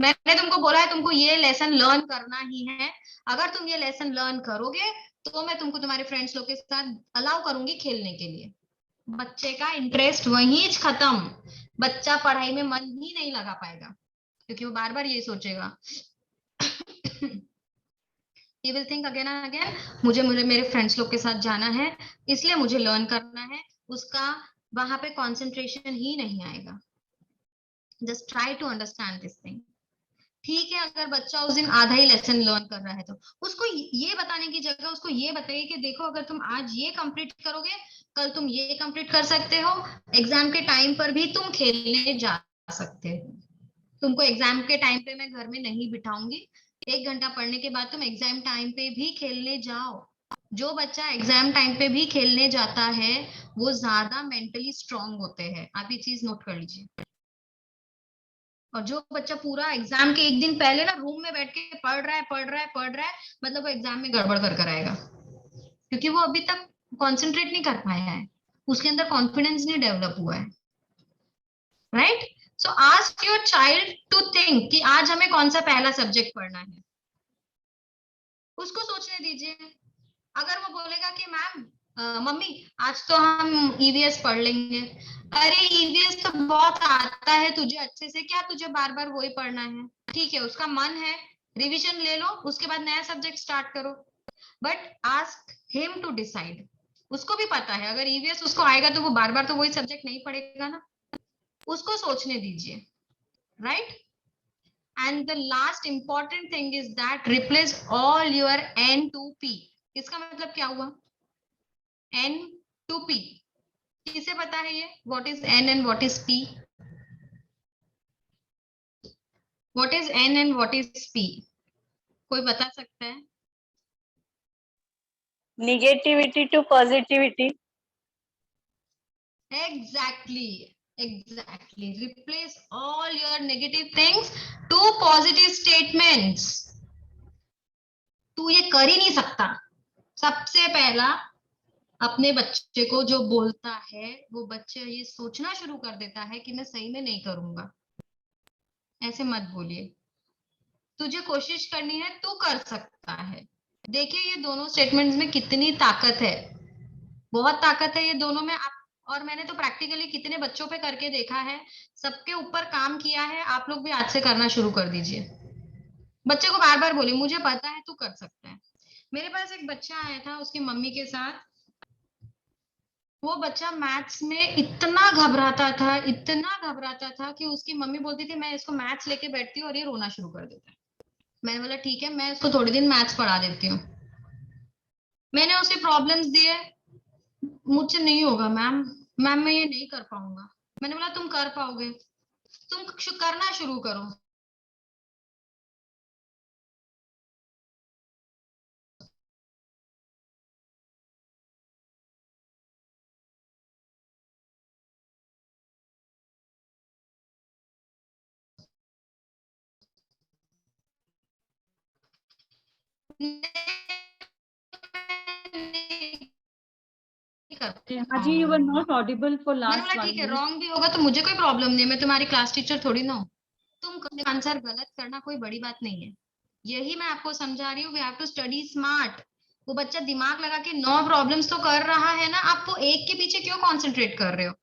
मैंने तुमको बोला है तुमको ये लेसन लर्न करना ही है, अगर तुम ये लेसन लर्न करोगे तो मैं तुमको तुम्हारे फ्रेंड्स लोग के साथ अलाउ करूंगी खेलने के लिए। बच्चे का इंटरेस्ट वहीं खत्म, बच्चा पढ़ाई में मन ही नहीं लगा पाएगा, क्योंकि वो बार बार ये सोचेगा he will think again and again, मुझे मुझे मेरे फ्रेंड्स लोग के साथ जाना है, इसलिए मुझे लर्न करना है, उसका वहां पे कंसंट्रेशन ही नहीं आएगा। Just try to understand this thing. ठीक है, अगर बच्चा उस दिन आधा ही लेसन लर्न कर रहा है तो उसको ये बताने की जगह उसको ये बताइए कि देखो अगर तुम आज ये कंप्लीट करोगे, कल तुम ये कंप्लीट कर सकते हो, एग्जाम के टाइम पर भी तुम खेलने जा सकते हो। तुमको एग्जाम के टाइम पे मैं घर में नहीं बिठाऊंगी, 1 घंटा पढ़ने के बाद तुम एग्जाम टाइम पे भी खेलने जाओ। जो बच्चा एग्जाम टाइम पे भी खेलने जाता है वो ज्यादा मेंटली स्ट्रांग होते हैं, आप ये चीज नोट कर लीजिए। और जो बच्चा पूरा एग्जाम के एक दिन पहले ना रूम में बैठ के पढ़ रहा है, मतलब वो एग्जाम में गड़बड़ कर आएगा, क्योंकि वो अभी तक कंसंट्रेट नहीं कर पाया है, उसके अंदर कॉन्फिडेंस नहीं डेवलप हुआ है, right? So ask your child to think कि आज हमें कौन सा पहला सब्जेक्ट पढ़ना है, उसको सोचने दीजिए। अगर वो बोलेगा कि मैम मम्मी आज तो हम ईवीएस पढ़ लेंगे, अरे ईवीएस तो बहुत आता है तुझे अच्छे से, क्या तुझे बार बार वही पढ़ना है? ठीक है, उसका मन है, रिवीजन ले लो, उसके बाद नया सब्जेक्ट स्टार्ट करो, but ask him to decide. उसको भी पता है अगर ईवीएस उसको आएगा तो वो बार बार तो वही सब्जेक्ट नहीं पढ़ेगा ना, उसको सोचने दीजिए, right? And the last important thing is that replace all your N to P। इसका मतलब क्या हुआ? N to P किसे पता है ये? What is N and what is P? What is N and what is P? कोई बता सकता है? Negativity to positivity. Exactly. Replace all your negative things to positive statements। तू ये कर ही नहीं सकता। सबसे पहला अपने बच्चे को जो बोलता है वो बच्चे ये सोचना शुरू कर देता है कि मैं सही में नहीं करूंगा। ऐसे मत बोलिए, तुझे कोशिश करनी है, तू कर सकता है। देखिए ये दोनों स्टेटमेंट्स में कितनी ताकत है, बहुत ताकत है ये दोनों में। आप और मैंने तो प्रैक्टिकली कितने बच्चों पे करके देखा है, सबके ऊपर काम किया है। आप लोग भी आज से करना शुरू कर दीजिए। बच्चे को बार बार बोलिए मुझे पता है तू कर सकता है। मेरे पास एक बच्चा आया था उसकी मम्मी के साथ, वो बच्चा मैथ्स में इतना घबराता था कि उसकी मम्मी बोलती थी मैं इसको मैथ्स लेके बैठती हूँ और ये रोना शुरू कर देता है। मैंने बोला ठीक है मैं इसको थोड़ी दिन मैथ्स पढ़ा देती हूँ। मैंने उसे प्रॉब्लम्स दिए, मुझसे नहीं होगा मैम मैं ये नहीं कर पाऊंगा। मैंने बोला तुम कर पाओगे, तुम करना शुरू करो। हाँ जी, you were not audible for मैंने last बोला 1 ठीक है minute. रॉन्ग भी होगा तो मुझे कोई प्रॉब्लम नहीं, मैं तुम्हारी क्लास टीचर थोड़ी ना हूँ। तुम आंसर गलत करना कोई बड़ी बात नहीं है, यही मैं आपको समझा रही हूँ। We have to study smart, वो बच्चा दिमाग लगा के 9 प्रॉब्लम्स तो कर रहा है ना, आप वो एक के पीछे क्यों कॉन्सेंट्रेट कर रहे हो?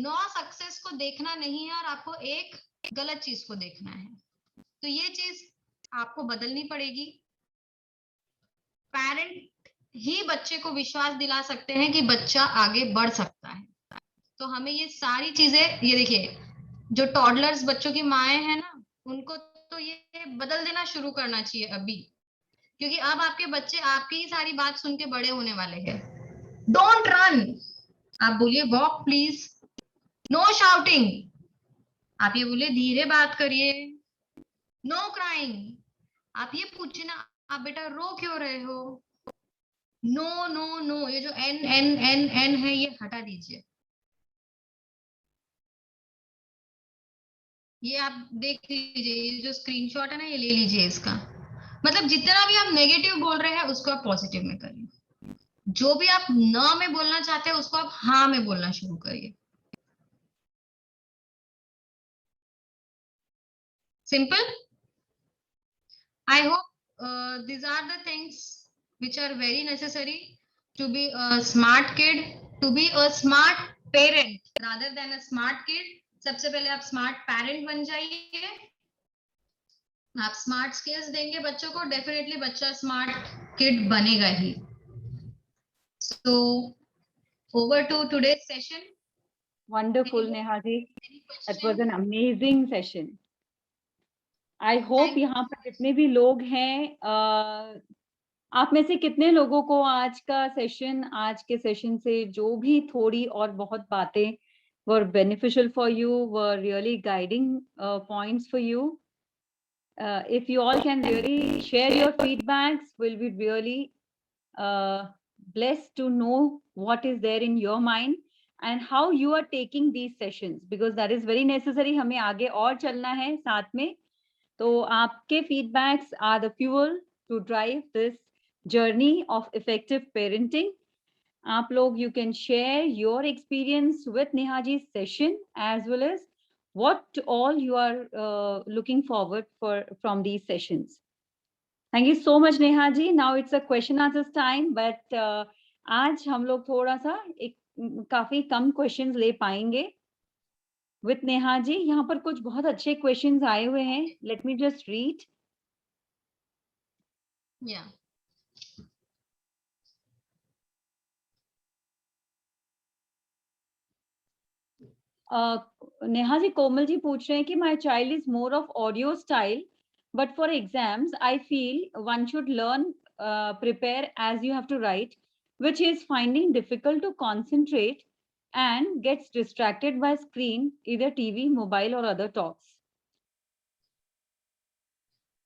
9 सक्सेस को देखना नहीं है और आपको एक गलत चीज को देखना है। तो ये चीज आपको बदलनी पड़ेगी। पेरेंट ही बच्चे को विश्वास दिला सकते हैं कि बच्चा आगे बढ़ सकता है। तो हमें ये सारी चीजें, ये देखिए जो टॉडलर्स बच्चों की माएँ हैं ना, उनको तो ये बदल देना शुरू करना चाहिए अभी, क्योंकि अब आपके बच्चे आपकी ही सारी बात सुन के बड़े होने वाले हैं। डोंट रन, आप बोलिए वॉक प्लीज, नो शाउटिंग, आप ये बोलिए धीरे बात करिए, नो क्राइंग, आप ये पूछिए ना आप बेटा रो क्यों रहे हो, नो नो नो, ये जो एन एन एन एन है ये हटा दीजिए। ये आप देख लीजिए, ये जो स्क्रीनशॉट है ना ये ले लीजिए इसका, मतलब जितना भी आप नेगेटिव बोल रहे हैं उसको आप पॉजिटिव में करिए, जो भी आप न में बोलना चाहते हैं उसको आप हाँ में बोलना शुरू करिए। Simple. I hope these are the things which are very necessary to be a smart kid, to be a smart parent rather than a smart kid। सबसे पहले आप स्मार्ट पेरेंट बन जाइए, आप स्मार्ट स्किल्स देंगे बच्चों को, डेफिनेटली बच्चा स्मार्ट किड बनेगा ही। So over to today's session। Wonderful, Neha ji. That was an amazing session. I hope यहाँ पर जितने भी लोग हैं, आप में से कितने लोगों को आज के सेशन से जो भी थोड़ी और बहुत बातें were beneficial for you, were really guiding points for you. If you all can really share your feedbacks, we'll be really blessed to know what is there in your mind and how you are taking these sessions, because that is very necessary. हमें आगे और चलना है साथ में, तो आपके feedbacks are the fuel to drive this journey of effective parenting. आप लोग, you can share your experience with Neha ji's session as well as what all you are looking forward for from these sessions. Thank you so much, Neha ji. Now it's a question answers time, but आज हम लोग थोड़ा सा काफी कम questions ले पाएंगे with Neha ji. यहाँ पर कुछ बहुत अच्छे questions आए हुए हैं. Let me just read. Yeah. Neha ji, Komal ji पूछ रहे हैं कि my child is more of audio style, but for exams I feel one should learn prepare as you have to write, which is finding difficult to concentrate and gets distracted by screen, either TV, mobile or other talks.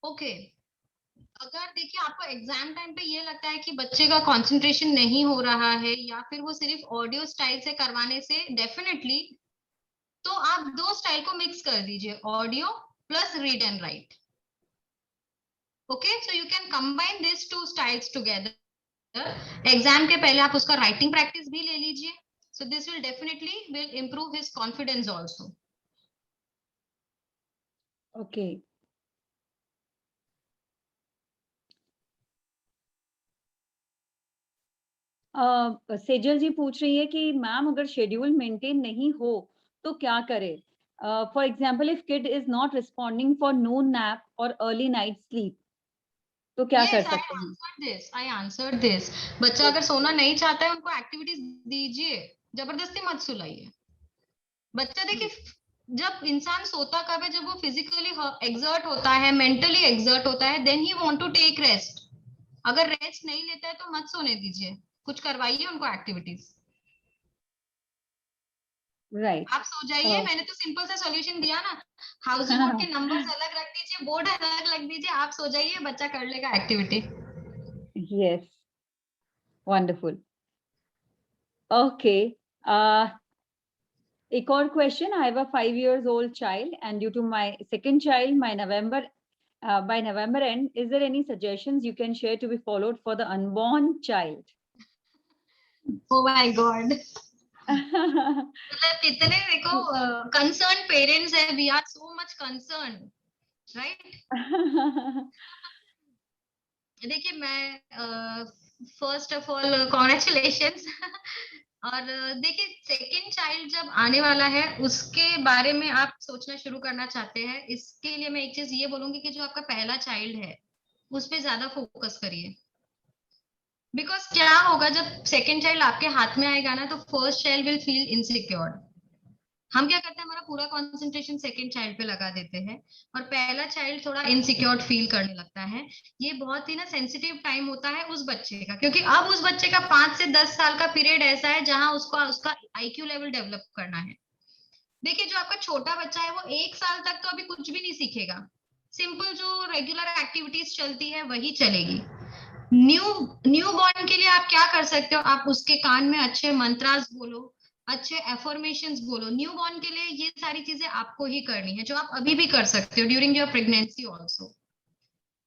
Okay. अगर देखिए आपको exam time पे ये लगता है कि बच्चे का कंसंट्रेशन नहीं हो रहा है या फिर वो सिर्फ ऑडियो स्टाइल से करवाने से, डेफिनेटली तो आप दो स्टाइल को मिक्स कर दीजिए, audio plus read and write. Okay, so you can combine this two styles together. Exam के पहले आप उसका राइटिंग प्रैक्टिस भी ले लीजिए, so this will definitely will improve his confidence also. Okay, Sejal ji पूछ रही है कि मैम अगर शेड्यूल मेंटेन नहीं हो तो क्या करें? For example if kid is not responding for Noon nap और अर्ली नाइट स्लीप, तो क्या कर सकते हैं? I answered this। बच्चा अगर सोना नहीं चाहता है उनको एक्टिविटीज दीजिए, जबरदस्ती मत सुलाइए। बच्चा देखिए जब इंसान सोता कब है, जब वो फिजिकली एक्सर्ट होता है, मेंटली एक्सर्ट होता है, then he want to take rest. अगर रेस्ट नहीं लेता है तो मत सोने दीजिए, कुछ करवाइए उनको एक्टिविटीज। राइट, आप सो जाइए, मैंने तो सिंपल सा सॉल्यूशन दिया ना, हाउसिंग बोर्ड के नंबर्स अलग रख दीजिए, बोर्ड अलग रख दीजिए, आप सो जाइए, बच्चा कर लेगा एक्टिविटी। Yes, wonderful. Okay. एक और question. I have a 5 years old child, and due to my second child, by November end, is there any suggestions you can share to be followed for the unborn child? Oh my God। मतलब कितने देखो concern parents है, we are so much concern, right? देखिए मैं first of all congratulations और देखिए second child जब आने वाला है उसके बारे में आप सोचना शुरू करना चाहते हैं, इसके लिए मैं एक चीज ये बोलूंगी कि जो आपका पहला चाइल्ड है उस पे ज्यादा फोकस करिए। बिकॉज क्या होगा जब सेकंड चाइल्ड आपके हाथ में आएगा ना, तो first child will feel insecure. हम क्या करते हैं, हमारा पूरा कंसंट्रेशन सेकंड चाइल्ड पे लगा देते हैं और पहला चाइल्ड थोड़ा इनसिक्योर फील करने लगता है। ये बहुत ही ना सेंसिटिव टाइम होता है उस बच्चे का, क्योंकि अब उस बच्चे का 5 से 10 साल का पीरियड ऐसा है जहां उसका उसका आईक्यू लेवल डेवलप करना है। देखिए जो आपका छोटा बच्चा है वो 1 साल तक तो अभी कुछ भी नहीं सीखेगा, सिंपल जो रेगुलर एक्टिविटीज चलती है वही चलेगी। न्यू न्यू बॉर्न के लिए आप क्या कर सकते हो, आप उसके कान में अच्छे मंत्रास बोलो, अच्छे एफर्मेशंस बोलो। न्यू बॉर्न के लिए ये सारी चीजें आपको ही करनी है, जो आप अभी भी कर सकते हो ड्यूरिंग योर प्रेगनेंसी ऑल्सो।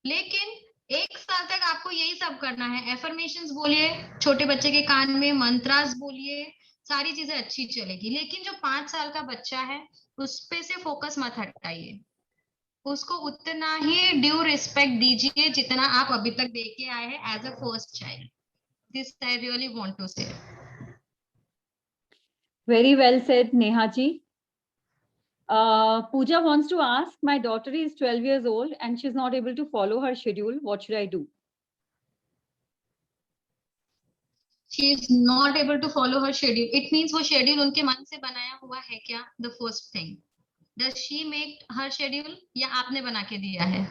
लेकिन 1 साल तक आपको यही सब करना है, एफर्मेशंस बोलिए, छोटे बच्चे के कान में मंत्रास बोलिए, सारी चीजें अच्छी चलेगी। लेकिन जो 5 साल का बच्चा है उस पे से फोकस मत हटाइए, उसको उतना ही ड्यू रिस्पेक्ट दीजिए जितना आप अभी तक दे के आए हैं as a first child. This I really want to say. Very well said, Neha ji. Pooja wants to ask, my daughter is 12 years old and she's not able to follow her schedule. What should I do? She is not able to follow her schedule, it means वो schedule उनके मन से बनाया हुआ है क्या? The first thing, does she make her schedule या आपने बना के दिया है?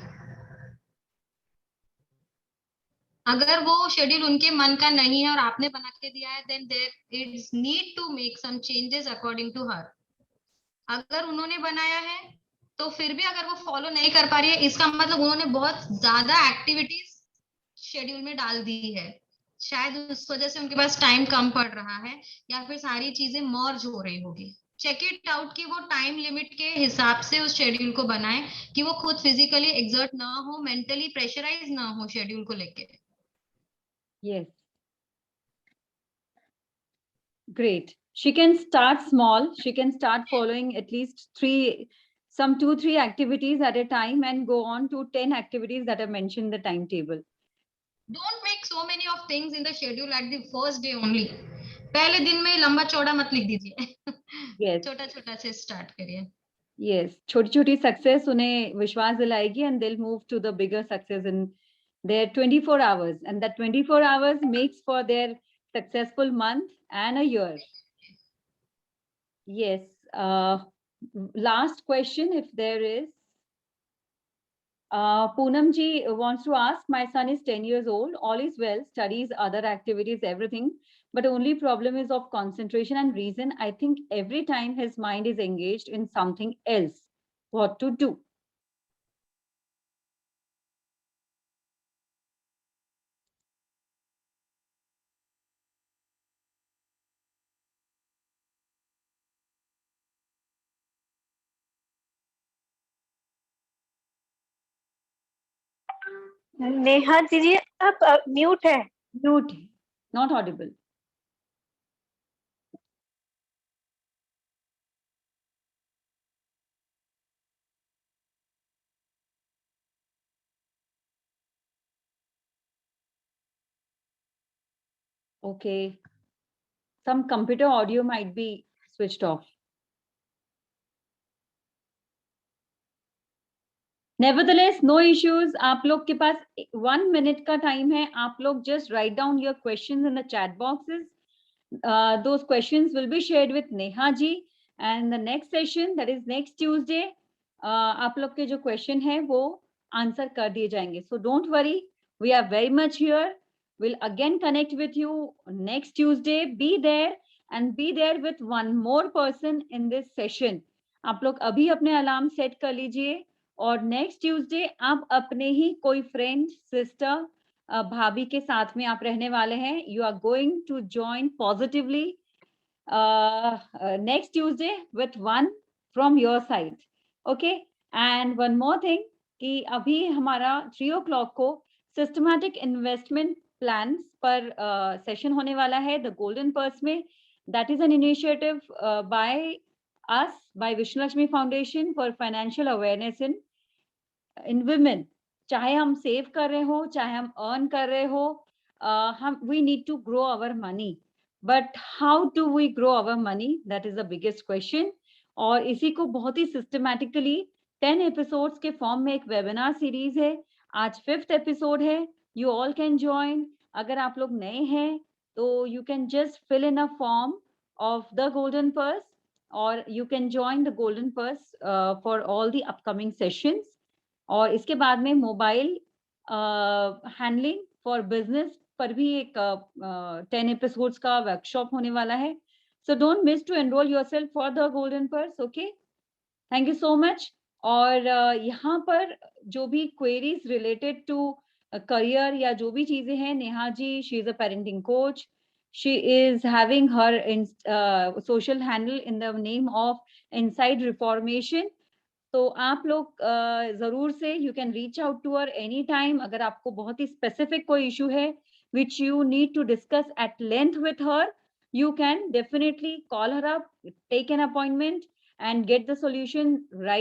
अगर वो शेड्यूल उनके मन का नहीं है और आपने बना के दिया है, then there is need to make some changes according to her. अगर उन्होंने बनाया है तो फिर भी अगर वो फॉलो नहीं कर पा रही है, इसका मतलब उन्होंने बहुत ज्यादा एक्टिविटीज शेड्यूल में डाल दी है, शायद उस वजह से उनके पास टाइम कम पड़ रहा है, या फिर सारी चीजें मर्ज हो रही होगी। चेक इट आउट कि वो टाइम लिमिट के हिसाब से उस शेड्यूल को बनाए, कि वो खुद फिजिकली एग्जर्ट ना हो, मेंटली प्रेशराइज ना हो शेड्यूल को लेके। Yes. Great. She can start small. She can start following at least 2-3 activities at a time and go on to 10 activities that are mentioned in the timetable. Don't make so many of things in the schedule at the first day only. पहले दिन में लंबा चौड़ा मत लिख दीजिए। Yes. छोटा छोटा से स्टार्ट करिए। Yes. छोटी छोटी सक्सेस उन्हें विश्वास दिलाएगी and they'll move to the bigger success in their 24 hours, and that 24 hours makes for their successful month and a year. Yes. Last question, if there is. Poonam ji wants to ask, my son is 10 years old, all is well, studies, other activities, everything, but only problem is of concentration and reason. I think every time his mind is engaged in something else. What to do? Neha दीजिए, आप mute है। Mute, not audible. Okay. Some computer audio might be switched off. Nevertheless, no issues. आप लोग के पास 1 minute का time है. आप लोग just write down your questions in the chat boxes. Those questions will be shared with Neha ji, and the next session, that is next Tuesday, आप लोग के जो question है वो answer कर दिए जाएंगे. So don't worry, we are very much here. We'll again connect with you next Tuesday. Be there and be there with one more person in this session. आप लोग अभी अपने अलार्म सेट कर लीजिए और नेक्स्ट ट्यूसडे आप अपने ही कोई फ्रेंड, सिस्टर, भाभी के साथ में आप रहने वाले हैं. You are going to join positively next Tuesday with one from your side. Okay, and one more thing कि अभी हमारा 3 o'clock को सिस्टमैटिक इन्वेस्टमेंट प्लान्स पर सेशन होने वाला है द गोल्डन पर्स में. That is an initiative by us, by Vishnu Lakshmi Foundation for financial awareness in women. चाहे हम सेव कर रहे हो, चाहे हम अर्न कर रहे हो, हम we need to grow our money, but how do we grow our money, that is the biggest question. और इसी को बहुत ही सिस्टमैटिकली 10 एपिसोड्स के फॉर्म में एक वेबिनार सीरीज है। आज 5th एपिसोड है। You all can join. अगर आप लोग नए हैं तो you can just fill in a form of the golden purse, or you can join the golden purse for all the upcoming sessions। और इसके बाद में मोबाइल हैंडलिंग फॉर बिजनेस पर भी एक 10 एपिसोड्स का वर्कशॉप होने वाला है। So don't miss to enroll yourself for the golden purse. Okay, thank you so much. और यहाँ पर जो भी क्वेरीज रिलेटेड टू करियर या जो भी चीजें हैं, Neha ji, she is a parenting coach, she is having her social handle in the name of inside reformation. तो आप लोग जरूर से you can reach out to her any time. अगर आपको बहुत ही स्पेसिफिक कोई इशू है which you need to discuss at length with her, you can definitely call her up, take an appointment and get the solution right